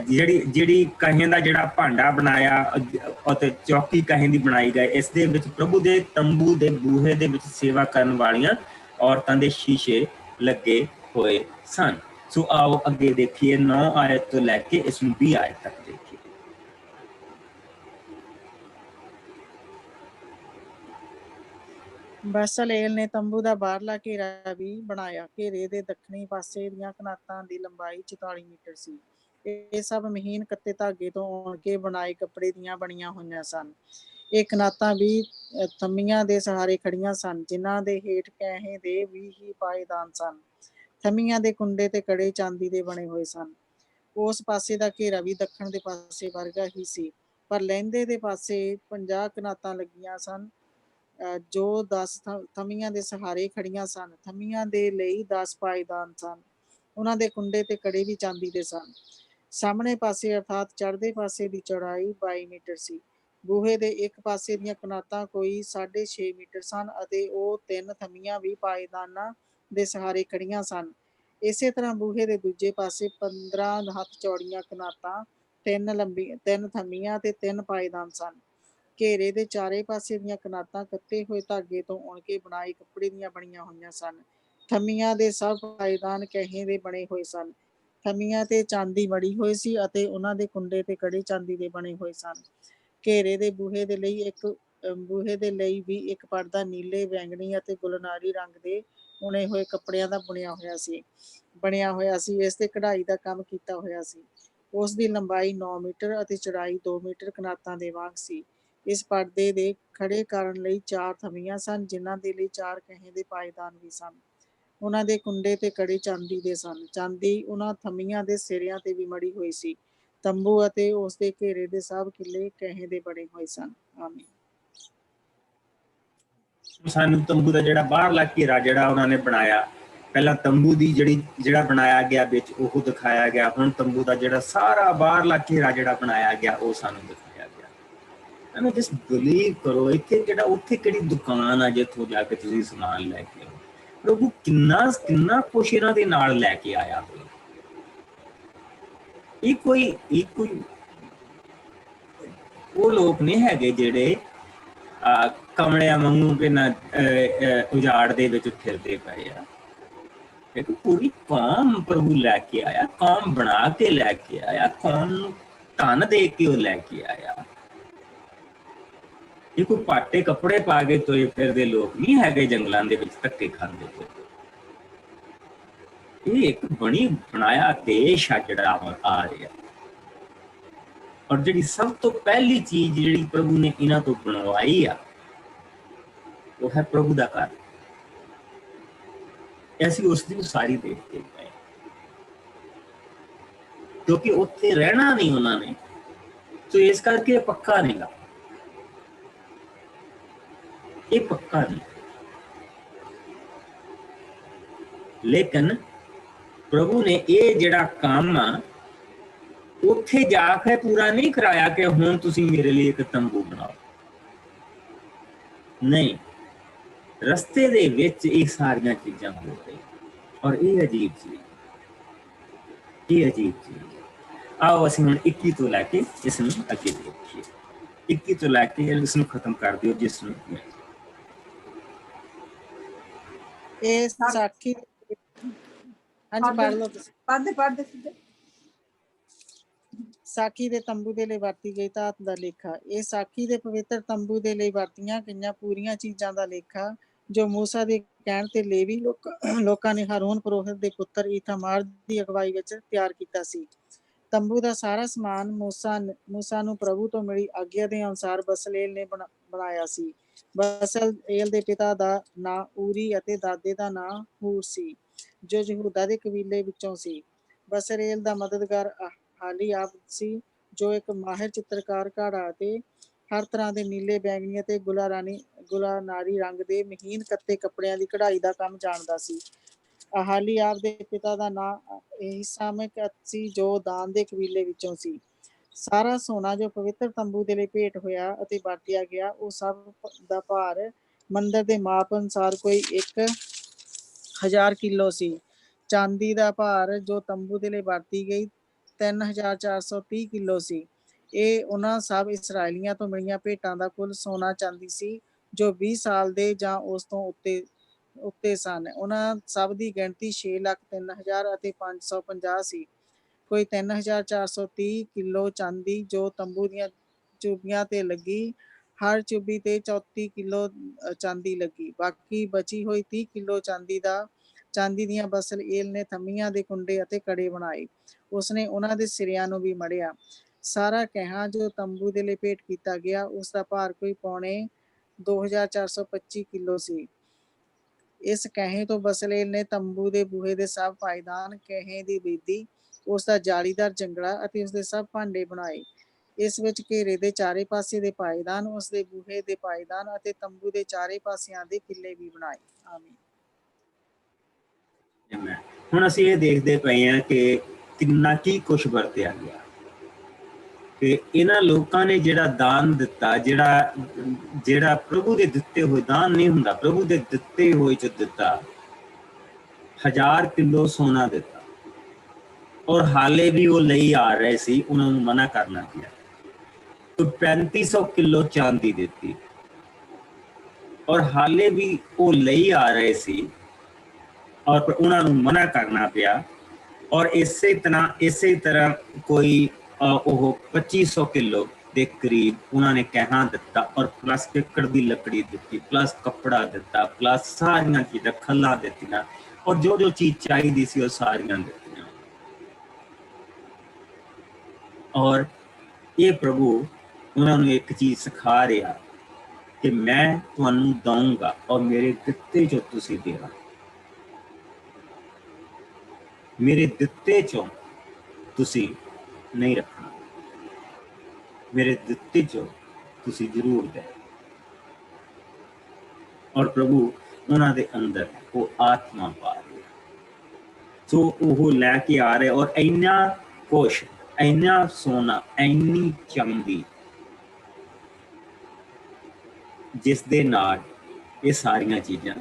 ਜਿਹੜੀ ਕਹੀਂ ਦਾ ਜਿਹੜਾ ਭਾਂਡਾ ਬਣਾਇਆ ਅਤੇ ਚੌਕੀ ਕਹੀਂ ਦੀ ਬਣਾਈ ਗਈ। ਇਸ ਦੇ ਵਿੱਚ ਪ੍ਰਭੂ ਦੇ ਤੰਬੂ ਦੇ ਬੂਹੇ ਦੇ ਵਿੱਚ ਸੇਵਾ ਕਰਨ ਵਾਲੀਆਂ ਔਰਤਾਂ ਦੇ ਸ਼ੀਸ਼ੇ ਲੱਗੇ ਹੋਏ ਸਨ। ਸੋ ਆਓ ਅੱਗੇ ਦੇਖੀਏ 9 ਆਇਤ ਤੋਂ ਲੈ ਕੇ ਇਸ ਨੂੰ 20 ਆਇਤ ਤੱਕ ਦੇਖੀਏ। ਬਸਲੇਲ ਨੇ ਤੰਬੂ ਦਾ ਬਾਹਰਲਾ ਘੇਰਾ ਵੀ ਬਣਾਇਆ। ਘੇਰੇ ਦੇ ਦੱਖਣੀ ਪਾਸੇ ਦੀਆਂ ਕਨਾਤਾਂ ਦੀ ਲੰਬਾਈ 44 ਮੀਟਰ ਸੀ। ਇਹ ਸਭ ਮਹੀਨ ਕੱਤੇ ਧਾਗੇ ਤੋਂ ਉਣ ਕੇ ਬਣਾਏ ਕੱਪੜੇ ਦੀਆਂ ਬਣੀਆਂ ਹੋਈਆਂ ਸਨ। ਇਹ ਕਨਾਤਾਂ ਵੀ ਥੰਮੀਆਂ ਦੇ ਸਹਾਰੇ ਖੜੀਆਂ ਸਨ, ਜਿਨ੍ਹਾਂ ਦੇ ਹੇਠ ਕਹੇ ਦੇ 20 ਹੀ ਪਾਏਦਾਨ ਸਨ। ਥੰਮੀਆਂ ਦੇ ਕੁੰਡੇ ਤੇ ਕੜੇ ਚਾਂਦੀ ਦੇ ਬਣੇ ਹੋਏ ਸਨ। ਉਸ ਪਾਸੇ ਦਾ ਘੇਰਾ ਵੀ ਦੱਖਣ ਦੇ ਪਾਸੇ ਵਰਗਾ ਹੀ ਸੀ, ਪਰ ਲਹਿੰਦੇ ਦੇ ਪਾਸੇ 50 ਕਨਾਤਾਂ ਲੱਗੀਆਂ ਸਨ, ਜੋ 10 ਥੰਮੀਆਂ ਦੇ ਸਹਾਰੇ ਖੜੀਆਂ ਸਨ। ਥੰਮੀਆਂ ਦੇ ਲਈ 10 ਪਾਏਦਾਨ ਸਨ। ਉਹਨਾਂ ਦੇ ਕੁੰਡੇ ਤੇ ਕੜੇ ਵੀ ਚਾਂਦੀ ਦੇ ਸਨ। ਸਾਹਮਣੇ ਪਾਸੇ ਅਰਥਾਤ ਚੜ੍ਹਦੇ ਪਾਸੇ ਦੀ ਚੌੜਾਈ 22 ਮੀਟਰ ਸੀ। ਬੂਹੇ ਦੇ ਇੱਕ ਪਾਸੇ ਦੀਆਂ ਕਨਾਤਾਂ ਕੋਈ 6.5 ਮੀਟਰ ਸਨ ਅਤੇ ਉਹ 3 ਥੰਮੀਆਂ ਵੀ ਪਾਏਦਾਨਾਂ ਦੇ ਸਹਾਰੇ ਖੜੀਆਂ ਸਨ। ਇਸੇ ਤਰ੍ਹਾਂ ਬੂਹੇ ਦੇ ਦੂਜੇ ਪਾਸੇ 15 ਹੱਥ ਚੌੜੀਆਂ ਕਨਾਤਾਂ, 3 ਥੰਮੀਆਂ ਤੇ 3 ਪਾਏਦਾਨ ਸਨ। ਘੇਰੇ ਦੇ ਚਾਰੇ ਪਾਸੇ ਦੀਆਂ ਕਨਾਤਾਂ ਕੱਤੇ ਹੋਏ ਧਾਗੇ ਤੋਂ ਉਣ ਕੇ ਬਣਾਏ ਕੱਪੜੇ ਦੀਆਂ ਬਣੀਆਂ ਹੋਈਆਂ ਸਨ। ਥੰਮੀਆਂ ਦੇ ਸਭ ਪਾਏਦਾਨ ਕਹੇ ਦੇ ਬਣੇ ਹੋਏ ਸਨ। ਥੰਮੀਆਂ ਤੇ ਚਾਂਦੀ ਮੜੀ ਹੋਈ ਸੀ ਅਤੇ ਉਹਨਾਂ ਦੇ ਕੁੰਡੇ ਤੇ ਕੜੇ ਚਾਂਦੀ ਦੇ ਬਣੇ ਹੋਏ ਸਨ। ਘੇਰੇ ਦੇ ਬੂਹੇ ਦੇ ਲਈ ਵੀ ਇੱਕ ਪਰਦਾ ਨੀਲੇ, ਬੈਂਗਣੀ ਅਤੇ ਗੁਲਨਾਰੀ ਰੰਗ ਦੇ ਉਣੇ ਹੋਏ ਕੱਪੜਿਆਂ ਦਾ ਬਣਿਆ ਹੋਇਆ ਸੀ। ਇਸ ਤੇ ਕਢਾਈ ਦਾ ਕੰਮ ਕੀਤਾ ਹੋਇਆ ਸੀ। ਉਸ ਦੀ ਲੰਬਾਈ 9 ਮੀਟਰ ਅਤੇ ਚੌੜਾਈ 2 ਮੀਟਰ ਕਨਾਤਾਂ ਦੇ ਵਾਂਗ ਸੀ। ਇਸ ਪਰਦੇ ਦੇ ਖੜੇ ਕਰਨ ਲਈ 4 ਥੰਮੀਆਂ ਸਨ, ਜਿਨ੍ਹਾਂ ਦੇ ਲਈ 4 ਕਹੇ ਦੇ ਪਾਏਦਾਨ ਵੀ ਸਨ। ਉਹਨਾਂ ਦੇ ਕੁੰਡੇ ਤੇ ਕੜੇ ਚਾਂਦੀ ਦੇ ਸਨ। ਚਾਂਦੀ ਉਹਨਾਂ ਥੰਮੀਆਂ ਦੇ ਸਿਰਿਆਂ ਤੇ ਵੀ ਮੜੀ ਹੋਈ ਸੀ। ਤੰਬੂ ਅਤੇ ਉਸ ਦੇ ਘੇਰੇ ਦੇ ਸਭ ਕਿੱਲੇ ਕਹੇ ਦੇ ਬਣੇ ਹੋਏ ਸਨ। ਆਮੀਨ। ਸਾਨੂੰ ਤੰਬੂ ਦਾ ਜਿਹੜਾ ਬਾਹਰਲਾ ਘੇਰਾ ਜਿਹੜਾ ਉਹਨਾਂ ਨੇ ਬਣਾਇਆ, ਪਹਿਲਾਂ ਤੰਬੂ ਦੀ ਜਿਹੜਾ ਬਣਾਇਆ ਗਿਆ ਵਿੱਚ ਉਹ ਦਿਖਾਇਆ ਗਿਆ। ਹੁਣ ਤੰਬੂ ਦਾ ਜਿਹੜਾ ਸਾਰਾ ਬਾਹਰਲਾ ਘੇਰਾ ਜਿਹੜਾ ਬਣਾਇਆ ਗਿਆ ਉਹ ਸਾਨੂੰ ਦਿਖਾਇਆ ਗਿਆ। ਐਵੇਂ ਜਸਟ ਬਿਲੀਵ ਕਰੋ, ਇੱਥੇ ਜਿਹੜਾ ਉੱਥੇ ਕਿਹੜੀ ਦੁਕਾਨ ਆ ਜਿੱਥੋਂ ਜਾ ਕੇ ਤੁਸੀਂ ਸਮਾਨ ਲੈ ਕੇ ਆਓ। ਪ੍ਰਭੂ ਕਿੰਨਾ ਕੁਛ ਇਹਨਾਂ ਦੇ ਨਾਲ ਲੈ ਕੇ ਆਇਆ ਹੋਇਆ। ਇਹ ਕੋਈ ਉਹ ਲੋਕ ਨਹੀਂ ਹੈਗੇ ਜਿਹੜੇ ਕਮਲਿਆਂ ਵਾਂਗੂ ਕਿ ਨਾ ਉਜਾੜ ਦੇ ਵਿੱਚ ਫਿਰਦੇ ਪਏ ਆ। ਇੱਕ ਪੂਰੀ ਕੌਮ ਪ੍ਰਭੂ ਲੈ ਕੇ ਆਇਆ, ਕੌਮ ਬਣਾ ਕੇ ਲੈ ਕੇ ਆਇਆ, ਕੌਮ ਨੂੰ ਧਨ ਦੇ ਕੇ ਉਹ ਲੈ ਕੇ ਆਇਆ। ਇਹ ਕੋਈ ਪਾਟੇ ਕੱਪੜੇ ਪਾ ਕੇ ਤੋਏ ਫਿਰਦੇ ਲੋਕ ਨਹੀਂ ਹੈਗੇ, ਜੰਗਲਾਂ ਦੇ ਵਿੱਚ ਧੱਕੇ ਖਾਂਦੇ ਪਏ। ਇਹ ਇੱਕ ਬਣਾਇਆ ਦੇਸ਼ ਆ ਜਿਹੜਾ ਆ ਰਿਹਾ। ਔਰ ਜਿਹੜੀ ਸਭ ਤੋਂ ਪਹਿਲੀ ਚੀਜ਼ ਜਿਹੜੀ ਪ੍ਰਭੂ ਨੇ ਇਹਨਾਂ ਤੋਂ ਬਣਵਾਈ ਆ ਉਹ ਹੈ ਪ੍ਰਭੂ ਦਾ ਘਰ। ਅਸੀਂ ਉਸ ਦੀ ਉਸਾਰੀ ਦੇਖਦੇ ਪਏ, ਕਿਉਂਕਿ ਉੱਥੇ ਰਹਿਣਾ ਨਹੀਂ ਉਹਨਾਂ ਨੇ, ਸੋ ਇਸ ਕਰਕੇ ਪੱਕਾ ਨਹੀਂਗਾ। ਇਹ ਪੱਕਾ ਨਹੀਂ, ਲੇਕਿਨ ਪ੍ਰਭੂ ਨੇ ਇਹ ਜਿਹੜਾ ਕੰਮ ਆ ਉੱਥੇ ਜਾ ਕੇ ਪੂਰਾ ਨਹੀਂ ਕਰਾਇਆ ਕਿ ਹੁਣ ਤੁਸੀਂ ਮੇਰੇ ਲਈ ਇੱਕ ਤੰਬੂ ਬਣਾਓ। ਨਹੀਂ, ਰਸਤੇ ਦੇ ਵਿੱਚ ਇਹ ਸਾਰੀਆਂ ਚੀਜ਼ਾਂ ਹੋ ਰਹੀਆਂ। ਔਰ ਇਹ ਅਜੀਬ ਚੀਜ਼, ਆਓ ਅਸੀਂ ਹੁਣ 21 ਤੋਂ ਲੈ ਕੇ ਇਸ ਨੂੰ ਅੱਗੇ ਦੇਖੀਏ। 21 ਤੋਂ ਲੈ ਕੇ ਇਸ ਨੂੰ ਖਤਮ ਕਰ ਦਿਓ। ਜਿਸ ਨੂੰ ਇਹ ਸਾਖੀ ਹਾਂਜੀ ਪੜ੍ਹ ਲਓ ਤੁਸੀਂ। ਪੜ੍ਹਦੇ ਸਿੱਧੇ। ਸਾਖੀ ਦੇ ਤੰਬੂ ਦੇ ਲਈ ਵਰਤੀ ਗਈ ਧਾਤ ਦਾ ਲੇਖਾ। ਇਹ ਸਾਖੀ ਦੇ ਪਵਿੱਤਰ ਤੰਬੂ ਦੇ ਲਈ ਵਰਤੀਆਂ ਗਈਆਂ ਪੂਰੀਆਂ ਚੀਜ਼ਾਂ ਦਾ ਲੇਖਾ ਜੋ ਮੂਸਾ ਦੇ ਕਹਿਣ ਤੇ ਲੇਵੀ ਲੋਕਾਂ ਨੇ ਹਾਰੂਨ ਪੁਰੋਹਿਤ ਦੇ ਪੁੱਤਰ ਈਥਾਮਾਰ ਦੀ ਅਗਵਾਈ ਵਿੱਚ ਤਿਆਰ ਕੀਤਾ ਸੀ। ਤੰਬੂ ਦਾ ਸਾਰਾ ਸਮਾਨ ਮੂਸਾ ਨੂੰ ਪ੍ਰਭੂ ਤੋਂ ਮਿਲੀ ਆਗਿਆ ਦੇ ਅਨੁਸਾਰ ਬਸਲੇਲ ਨੇ ਬਣਾਇਆ ਸੀ। ਬਸਲੇਲ ਦੇ ਪਿਤਾ ਦਾ ਨਾਂ ਊਰੀ ਅਤੇ ਦਾਦੇ ਦਾ ਨਾਂ ਹੂਰ ਸੀ, ਜੋ ਯਹੂਦਾ ਦੇ ਕਬੀਲੇ ਵਿੱਚੋਂ ਸੀ। ਬਸਲੇਲ ਦਾ ਮਦਦਗਾਰ ਹਾਲੀਆਬ ਸੀ, ਜੋ ਇੱਕ ਮਾਹਿਰ ਚਿੱਤਰਕਾਰ, ਘਾੜਾ ਅਤੇ ਹਰ ਤਰ੍ਹਾਂ ਦੇ ਨੀਲੇ, ਬੈਂਗਨੀ ਅਤੇ ਗੁਲਾਨਾਰੀ ਰੰਗ ਦੇ ਮਹੀਨ ਕੱਤੇ ਕੱਪੜਿਆਂ ਦੀ ਕਢਾਈ ਦਾ ਕੰਮ ਜਾਣਦਾ ਸੀ। ਹਾਲੀਆਬ ਦੇ ਪਿਤਾ ਦਾ ਨਾਂ ਈਸਾਮਕ ਸੀ, ਜੋ ਦਾਨ ਦੇ ਕਬੀਲੇ ਵਿੱਚੋਂ ਸੀ। ਸਾਰਾ ਸੋਨਾ ਜੋ ਪਵਿੱਤਰ ਤੰਬੂ ਦੇ ਲਈ ਭੇਟ ਹੋਇਆ ਅਤੇ ਵਰਤਿਆ ਗਿਆ, ਉਹ ਸਭ ਦਾ ਭਾਰ ਮੰਦਰ ਦੇ ਮਾਪ ਅਨੁਸਾਰ ਕੋਈ 1000 ਕਿਲੋ ਸੀ। ਚਾਂਦੀ ਦਾ ਭਾਰ ਜੋ ਤੰਬੂ ਦੇ ਲਈ ਵਰਤੀ ਗਈ 3430 ਕਿਲੋ ਸੀ। ਇਹ ਉਹਨਾਂ ਸਭ ਇਸਰਾਏਲੀਆਂ ਤੋਂ ਮਿਲੀਆਂ ਭੇਟਾਂ ਦਾ ਕੁੱਲ ਸੋਨਾ ਚਾਂਦੀ ਸੀ ਜੋ 20 ਸਾਲ ਦੇ ਜਾਂ ਉਸ ਤੋਂ ਉੱਤੇ ਸਨ। ਉਹਨਾਂ ਸਭ ਦੀ ਗਿਣਤੀ 6,03,000 ਅਤੇ 550 ਸੀ। ਕੋਈ 3430 ਕਿਲੋ ਚਾਂਦੀ ਜੋ ਤੰਬੂ ਦੀਆਂ ਚੁੱਭੀਆਂ ਤੇ ਲੱਗੀ, ਹਰ ਚੁੱਭੀ ਤੇ 34 ਕਿਲੋ ਚਾਂਦੀ ਲੱਗੀ। ਬਾਕੀ ਬਚੀ ਹੋਈ 30 ਕਿਲੋ ਚਾਂਦੀ ਦੀਆਂ ਬਸਲਏਲ ਨੇ ਥੰਮੀਆਂ ਦੇ ਕੁੰਡੇ ਅਤੇ ਕੜੇ ਬਣਾਏ। ਉਸਨੇ ਉਹਨਾਂ ਦੇ ਸਿਰਿਆਂ ਨੂੰ ਵੀ ਮੜਿਆ। ਸਾਰਾ ਕਹਿਆ ਜੋ ਤੰਬੂ ਦੇ ਲਈ ਭੇਟ ਕੀਤਾ ਗਿਆ, ਉਸ ਦਾ ਭਾਰ ਕੋਈ ਪੌਣੇ 2425 ਕਿਲੋ ਸੀ। ਇਸ ਕਹੇ ਤੋਂ ਬਸਲੇਲ ਨੇ ਤੰਬੂ ਦੇ ਬੂਹੇ ਦੇ ਸਭ ਪਾਇਦਾਨ, ਕਹੇ ਦੀ ਬੇਦੀ, ਉਸ ਦਾ ਜਾਲੀਦਾਰ ਜੰਗਲਾ ਅਤੇ ਉਸਦੇ ਸਭ ਭਾਂਡੇ ਬਣਾਏ। ਇਸ ਵਿੱਚ ਘੇਰੇ ਦੇ ਚਾਰੇ ਪਾਸੇ ਦੇ ਪਾਇਦਾਨ, ਉਸ ਦੇ ਬੂਹੇ ਦੇ ਪਾਇਦਾਨ ਅਤੇ ਤੰਬੂ ਦੇ ਚਾਰੇ ਪਾਸਿਆਂ ਦੇ ਕਿੱਲੇ ਵੀ ਬਣਾਏ। ਆਮੀਨ। ਹੁਣ ਅਸੀਂ ਇਹ ਦੇਖਦੇ ਪਏ ਹਾਂ ਕਿ ਕਿੰਨਾ ਕੀ ਕੁਛ ਵਰਤਿਆ ਗਿਆ, ਕਿ ਇਹਨਾਂ ਲੋਕਾਂ ਨੇ ਜਿਹੜਾ ਦਾਨ ਦਿੱਤਾ, ਜਿਹੜਾ ਪ੍ਰਭੂ ਦੇ ਦਿੱਤੇ ਹੋਏ ਦਾਨ ਨਹੀਂ ਹੁੰਦਾ, ਪ੍ਰਭੂ ਦੇ ਦਿੱਤੇ ਹੋਏ ਚ ਦਿੱਤਾ। 1000 ਕਿਲੋ ਸੋਨਾ ਦਿੱਤਾ, ਔਰ ਹਾਲੇ ਵੀ ਉਹ ਲਈ ਆ ਰਹੇ ਸੀ, ਉਹਨਾਂ ਨੂੰ ਮਨਾ ਕਰਨਾ ਪਿਆ। 3500 ਕਿਲੋ ਚਾਂਦੀ ਦਿੱਤੀ, ਔਰ ਹਾਲੇ ਵੀ ਉਹ ਲਈ ਆ ਰਹੇ ਸੀ, ਔਰ ਉਹਨਾਂ ਨੂੰ ਮਨਾ ਕਰਨਾ ਪਿਆ। ਔਰ ਇਸੇ ਤਰ੍ਹਾਂ ਕੋਈ ਉਹ 2500 ਕਿਲੋ ਦੇ ਕਰੀਬ ਉਹਨਾਂ ਨੇ ਕਹਿਣਾ ਦਿੱਤਾ, ਔਰ ਪਲੱਸ ਕਿੱਕਰ ਦੀ ਲੱਕੜੀ ਦਿੱਤੀ, ਪਲੱਸ ਕੱਪੜਾ ਦਿੱਤਾ, ਪਲੱਸ ਸਾਰੀਆਂ ਚੀਜ਼ਾਂ, ਖੱਲਾਂ ਦਿੱਤੀਆਂ, ਔਰ ਜੋ ਚੀਜ਼ ਚਾਹੀਦੀ ਸੀ ਉਹ ਸਾਰੀਆਂ ਦਿੱਤੀਆਂ। ਔਰ ਇਹ ਪ੍ਰਭੂ ਉਹਨਾਂ ਨੂੰ ਇੱਕ ਚੀਜ਼ ਸਿਖਾ ਰਿਹਾ ਕਿ ਮੈਂ ਤੁਹਾਨੂੰ ਦਊਂਗਾ ਔਰ ਮੇਰੇ ਦਿੱਤੇ ਚੋਂ ਤੁਸੀਂ ਦੇਣਾ। ਮੇਰੇ ਦਿੱਤੇ ਚੋਂ ਤੁਸੀਂ ਨਹੀਂ ਰੱਖਣਾ, ਮੇਰੇ ਦਿੱਤੇ ਚੋਂ ਤੁਸੀਂ ਜ਼ਰੂਰ ਦੇ। ਔਰ ਪ੍ਰਭੂ ਉਹਨਾਂ ਦੇ ਅੰਦਰ ਉਹ ਆਤਮਾ ਪਾ ਰਿਹਾ, ਸੋ ਉਹ ਲੈ ਕੇ ਆ ਰਹੇ। ਔਰ ਇੰਨਾ ਕੁਛ, ਇੰਨਾ ਸੋਨਾ, ਇੰਨੀ ਚਾਂਦੀ, ਜਿਸ ਦੇ ਨਾਲ ਇਹ ਸਾਰੀਆਂ ਚੀਜ਼ਾਂ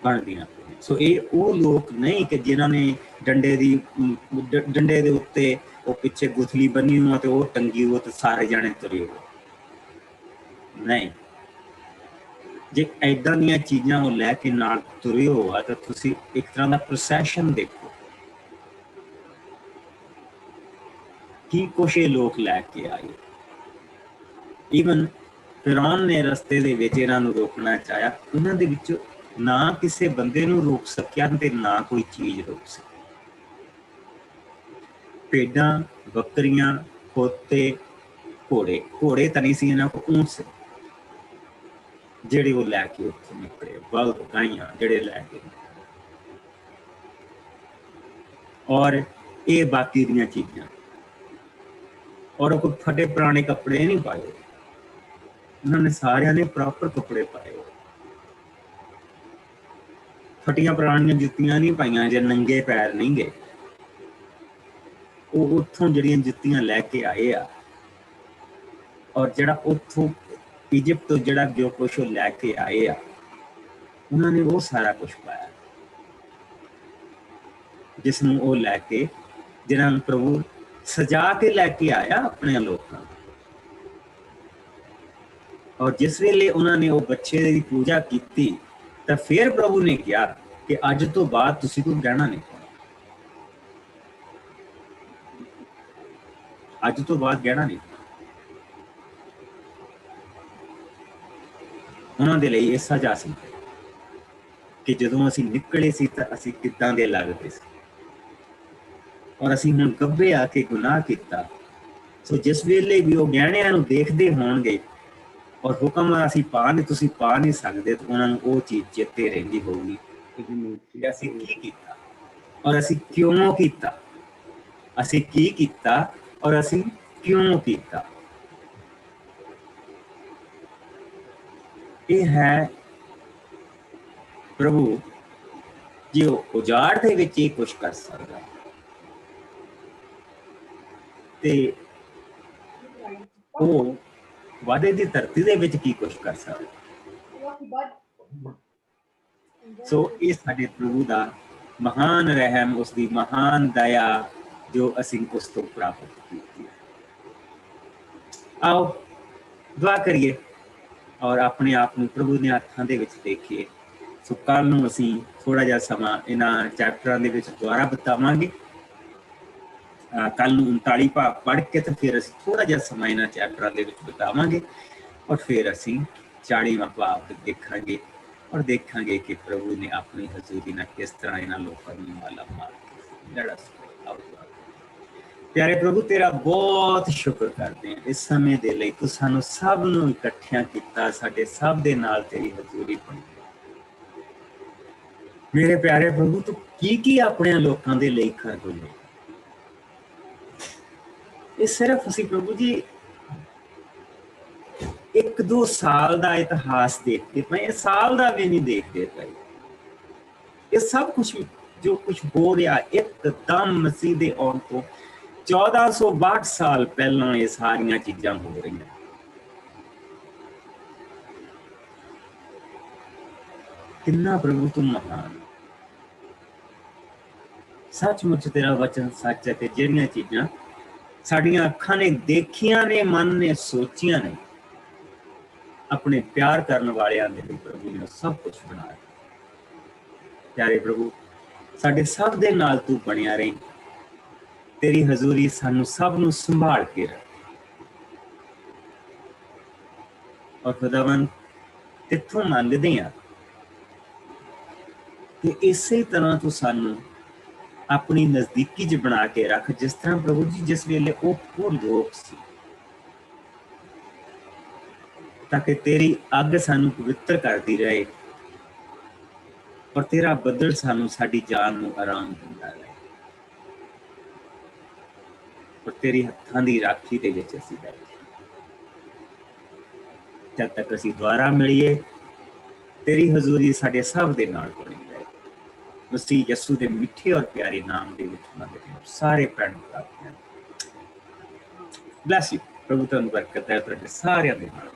ਬਣਦੀਆਂ। ਸੋ ਇਹ ਉਹ ਲੋਕ ਨਹੀਂ ਕਿ ਜਿਨ੍ਹਾਂ ਨੇ ਡੰਡੇ ਦੇ ਉੱਤੇ ਉਹ ਪਿੱਛੇ ਗੁਥਲੀ ਬੰਨੀ ਹੋ ਤੇ ਉਹ ਟੰਗੀ ਹੋ ਤੇ ਸਾਰੇ ਜਾਣੇ ਤੁਰੇ ਹੋ। ਨਹੀਂ, ਜੇ ਏਦਾਂ ਦੀਆਂ ਚੀਜ਼ਾਂ ਉਹ ਲੈ ਕੇ ਨਾਲ ਤੁਰੇ ਹੋ ਤਾਂ ਤੁਸੀਂ ਇੱਕ ਤਰ੍ਹਾਂ ਦਾ ਪ੍ਰੋਸੈਸ਼ਨ ਦੇਖੋ ਕੀ ਕੁਛ ਇਹ ਲੋਕ ਲੈ ਕੇ ਆਏ। ਈਵਨ ਫਿਰੌਨ ਨੇ ਰਸਤੇ ਦੇ ਵਿੱਚ ਇਹਨਾਂ ਨੂੰ ਰੋਕਣਾ ਚਾਹਿਆ, ਉਹਨਾਂ ਦੇ ਵਿੱਚ ਨਾ ਕਿਸੇ ਬੰਦੇ ਨੂੰ ਰੋਕ ਸਕਿਆ ਤੇ ਨਾ ਕੋਈ ਚੀਜ਼ ਰੋਕ ਸਕੀ। ਭੇਡਾਂ, ਬੱਕਰੀਆਂ, ਖੋਤੇ, ਘੋੜੇ ਤਾਂ ਨਹੀਂ ਸੀ ਇਹਨਾਂ ਕੋਲ, ਊਂਠ ਸੀ ਜਿਹੜੇ ਉਹ ਲੈ ਕੇ ਉੱਥੇ ਨਿਕਲੇ, ਬਲਦ, ਗਾਈਆਂ ਜਿਹੜੇ ਲੈ ਕੇ। ਔਰ ਇਹ ਬਾਕੀ ਦੀਆਂ ਚੀਜ਼ਾਂ, ਔਰ ਕੋਈ ਫਟੇ ਪੁਰਾਣੇ ਕੱਪੜੇ ਨਹੀਂ ਪਾਏ, ਉਹਨਾਂ ਨੇ ਸਾਰਿਆਂ ਨੇ ਪ੍ਰੋਪਰ ਕੱਪੜੇ ਪਾਏ। ਫਟੀਆਂ ਪੁਰਾਣੀਆਂ ਜੁੱਤੀਆਂ ਨਹੀਂ ਪਾਈਆਂ, ਜੇ ਨੰਗੇ ਪੈਰ ਨਹੀਂ ਗਏ। ਉਹ ਉੱਥੋਂ ਜਿਹੜੀਆਂ ਜੁੱਤੀਆਂ ਲੈ ਕੇ ਆਏ ਆ, ਔਰ ਜਿਹੜਾ ਉੱਥੋਂ ਇਜਿਪਟ ਤੋਂ ਜਿਹੜਾ ਜੋ ਕੁਛ ਉਹ ਲੈ ਕੇ ਆਏ ਆ, ਉਹਨਾਂ ਨੇ ਉਹ ਸਾਰਾ ਕੁਛ ਪਾਇਆ, ਜਿਸ ਨੂੰ ਉਹ ਲੈ ਕੇ, ਜਿਹਨਾਂ ਨੂੰ ਪ੍ਰਭੂ ਸਜਾ ਕੇ ਲੈ ਕੇ ਆਇਆ ਆਪਣੇ ਲੋਕਾਂ। ਔਰ ਜਿਸ ਵੇਲੇ ਉਹਨਾਂ ਨੇ ਉਹ ਬੱਚੇ ਦੀ ਪੂਜਾ ਕੀਤੀ ਤਾਂ ਫਿਰ ਪ੍ਰਭੂ ਨੇ ਕਿਹਾ ਕਿ ਅੱਜ ਤੋਂ ਬਾਅਦ ਤੁਸੀਂ ਕੋਈ ਗਹਿਣਾ ਨਹੀਂ ਪਾਉਣਾ। ਅੱਜ ਤੋਂ ਬਾਅਦ ਗਹਿਣਾ ਨਹੀਂ। ਉਹਨਾਂ ਦੇ ਲਈ ਇਹ ਸਜ਼ਾ ਸੀ ਕਿ ਜਦੋਂ ਅਸੀਂ ਨਿਕਲੇ ਸੀ ਤਾਂ ਅਸੀਂ ਕਿੱਦਾਂ ਦੇ ਲੱਗਦੇ ਸੀ, ਔਰ ਅਸੀਂ ਹੁਣ ਗੱਭੇ ਆ ਕੇ ਗੁਨਾਹ ਕੀਤਾ। ਸੋ ਜਿਸ ਵੇਲੇ ਵੀ ਉਹ ਗਹਿਣਿਆਂ ਨੂੰ ਦੇਖਦੇ ਹੋਣਗੇ ਔਰ ਹੁਕਮ ਅਸੀਂ ਤੁਸੀਂ ਪਾ ਨਹੀਂ ਸਕਦੇ, ਤਾਂ ਉਹਨਾਂ ਨੂੰ ਉਹ ਚੀਜ਼ ਚੇਤੇ ਰਹਿੰਦੀ ਹੋਊਗੀ ਕਿ ਅਸੀਂ ਕੀ ਕੀਤਾ ਔਰ ਅਸੀਂ ਕਿਉਂ ਕੀਤਾ, ਅਸੀਂ ਕੀ ਕੀਤਾ ਔਰ ਅਸੀਂ ਕਿਉਂ ਕੀਤਾ। ਇਹ ਹੈ ਪ੍ਰਭੂ ਜੋ ਉਜਾੜ ਦੇ ਵਿੱਚ ਇਹ ਕੁਛ ਕਰ ਸਕਦਾ, ਤੇ ਉਹ ਵਾਦੇ ਦੀ ਧਰਤੀ ਦੇ ਵਿੱਚ ਕੀ ਕੁਛ ਕਰ ਸਕਦਾ। ਸੋ ਇਹ ਸਾਡੇ ਪ੍ਰਭੂ ਦਾ ਮਹਾਨ ਰਹਿਮ, ਉਸਦੀ ਮਹਾਨ ਦਇਆ ਜੋ ਅਸੀਂ ਉਸ ਤੋਂ ਪ੍ਰਾਪਤ ਕੀਤੀ। ਆਓ ਦੁਆ ਕਰੀਏ ਔਰ ਆਪਣੇ ਆਪ ਨੂੰ ਪ੍ਰਭੂ ਦੇ ਹੱਥਾਂ ਦੇ ਵਿੱਚ ਦੇਖੀਏ। ਸੋ ਕੱਲ ਨੂੰ ਅਸੀਂ ਥੋੜਾ ਜਿਹਾ ਸਮਾਂ ਇਹਨਾਂ ਚੈਪਟਰਾਂ ਦੇ ਵਿੱਚ ਦੁਆਰਾ ਬਿਤਾਵਾਂਗੇ। ਕੱਲ ਨੂੰ 39 ਭਾਗ ਪੜ੍ਹ ਕੇ ਤੇ ਫਿਰ ਅਸੀਂ ਥੋੜਾ ਜਿਹਾ ਸਮਾਂ ਇਹਨਾਂ ਚੈਪਟਰਾਂ ਦੇ ਵਿੱਚ ਬਿਤਾਵਾਂਗੇ ਔਰ ਫਿਰ ਅਸੀਂ 40ਵਾਂ ਭਾਗ ਦੇਖਾਂਗੇ ਔਰ ਦੇਖਾਂਗੇ ਕਿ ਪ੍ਰਭੂ ਨੇ ਆਪਣੀ ਹਜ਼ੂਰੀ ਨਾਲ ਕਿਸ ਤਰ੍ਹਾਂ ਇਹਨਾਂ ਲੋਕਾਂ ਨੂੰ ਮਾਲਾ ਮਾਰ ਕੇ। ਪਿਆਰੇ ਪ੍ਰਭੂ, ਤੇਰਾ ਬਹੁਤ ਸ਼ੁਕਰ ਕਰਦੇ ਹਾਂ ਇਸ ਸਮੇਂ ਦੇ ਲਈ। ਤੂੰ ਸਾਨੂੰ ਸਭ ਨੂੰ ਇਕੱਠਿਆਂ ਕੀਤਾ, ਸਾਡੇ ਸਭ ਦੇ ਨਾਲ ਤੇਰੀ ਹਜ਼ੂਰੀ ਬਣੀ। ਮੇਰੇ ਪਿਆਰੇ ਪ੍ਰਭੂ, ਤੂੰ ਕੀ ਆਪਣੇ ਲੋਕਾਂ ਦੇ ਲਈ ਕਰ ਦਿੰਦੇ। ਇਹ ਸਿਰਫ ਅਸੀਂ ਪ੍ਰਭੂ ਜੀ 1-2 ਸਾਲ ਦਾ ਇਤਿਹਾਸ ਦੇਖਦੇ ਪਏ, ਇਹ ਸਾਲ ਦਾ ਵੀ ਨਹੀਂ ਦੇਖਦੇ ਪਏ। ਇਹ ਸਭ ਕੁਛ ਜੋ ਕੁਛ ਹੋ ਰਿਹਾ ਇੱਕਦਮ ਮਸੀਹ ਦੇ ਆਉਣ ਤੋਂ 1462 ਸਾਲ ਪਹਿਲਾਂ ਇਹ ਸਾਰੀਆਂ ਚੀਜ਼ਾਂ ਹੋ ਰਹੀਆਂ। ਕਿੰਨਾ ਪ੍ਰਭੂ ਤੂੰ ਮਹਾਨ, ਸੱਚਮੁੱਚ ਤੇਰਾ ਵਚਨ ਸੱਚ ਹੈ। ਤੇ ਜਿਹੜੀਆਂ ਚੀਜ਼ਾਂ ਸਾਡੀਆਂ ਅੱਖਾਂ ਨੇ ਦੇਖੀਆਂ ਨੇ, ਮਨ ਨੇ ਸੋਚੀਆਂ ਨੇ, ਆਪਣੇ ਪਿਆਰ ਕਰਨ ਵਾਲਿਆਂ ਦੇ ਲਈ ਪ੍ਰਭੂ ਨੇ ਸਭ ਕੁਝ ਬਣਾਇਆ। ਪਿਆਰੇ ਪ੍ਰਭੂ, ਸਾਡੇ ਸਭ ਦੇ ਨਾਲ ਤੂੰ ਬਣਿਆ ਰਹੀ। ਤੇਰੀ ਹਜ਼ੂਰੀ ਸਾਨੂੰ ਸਭ ਨੂੰ ਸੰਭਾਲ ਕੇ ਰੱਖ। ਔਰ ਖੁਦਾਵੰਦ, ਤਿੱਥੋਂ ਮੰਗਦੇ ਹਾਂ ਕਿ ਇਸੇ ਤਰ੍ਹਾਂ ਤੂੰ ਸਾਨੂੰ ਆਪਣੀ ਨਜ਼ਦੀਕੀ 'ਚ ਬਣਾ ਕੇ ਰੱਖ, ਜਿਸ ਤਰ੍ਹਾਂ ਪ੍ਰਭੂ ਜੀ ਜਿਸ ਵੇਲੇ ਉਹ ਲੋਕ ਸੀ, ਤਾਂ ਕਿ ਤੇਰੀ ਅੱਗ ਸਾਨੂੰ ਪਵਿੱਤਰ ਕਰਦੀ ਰਹੇ ਔਰ ਤੇਰਾ ਬੱਦਲ ਸਾਨੂੰ ਸਾਡੀ ਜਾਨ ਨੂੰ ਆਰਾਮ ਦਿੰਦਾ ਰਹੇ। ਔਰ ਤੇਰੀ ਹੱਥਾਂ ਦੀ ਰਾਖੀ ਦੇ ਵਿੱਚ ਅਸੀਂ ਬੈਠੇ, ਜਦ ਤੱਕ ਅਸੀਂ ਦੁਆਰਾ ਮਿਲੀਏ ਤੇਰੀ ਹਜ਼ੂਰੀ ਸਾਡੇ ਸਭ ਦੇ ਨਾਲ ਬਣੀ ਰਹੇ। ਮਸੀਹ ਯਸੂ ਦੇ ਮਿੱਠੇ ਔਰ ਪਿਆਰੇ ਨਾਮ ਦੇ ਵਿੱਚ ਮੰਗਦੇ ਹਾਂ ਸਾਰੇ ਭੈਣ ਭਰਾ। Bless you. ਪ੍ਰਭੂ ਤੁਹਾਨੂੰ ਬਰਕਤ ਹੈ ਤੁਹਾਡੇ ਸਾਰਿਆਂ ਦੇ ਨਾਲ।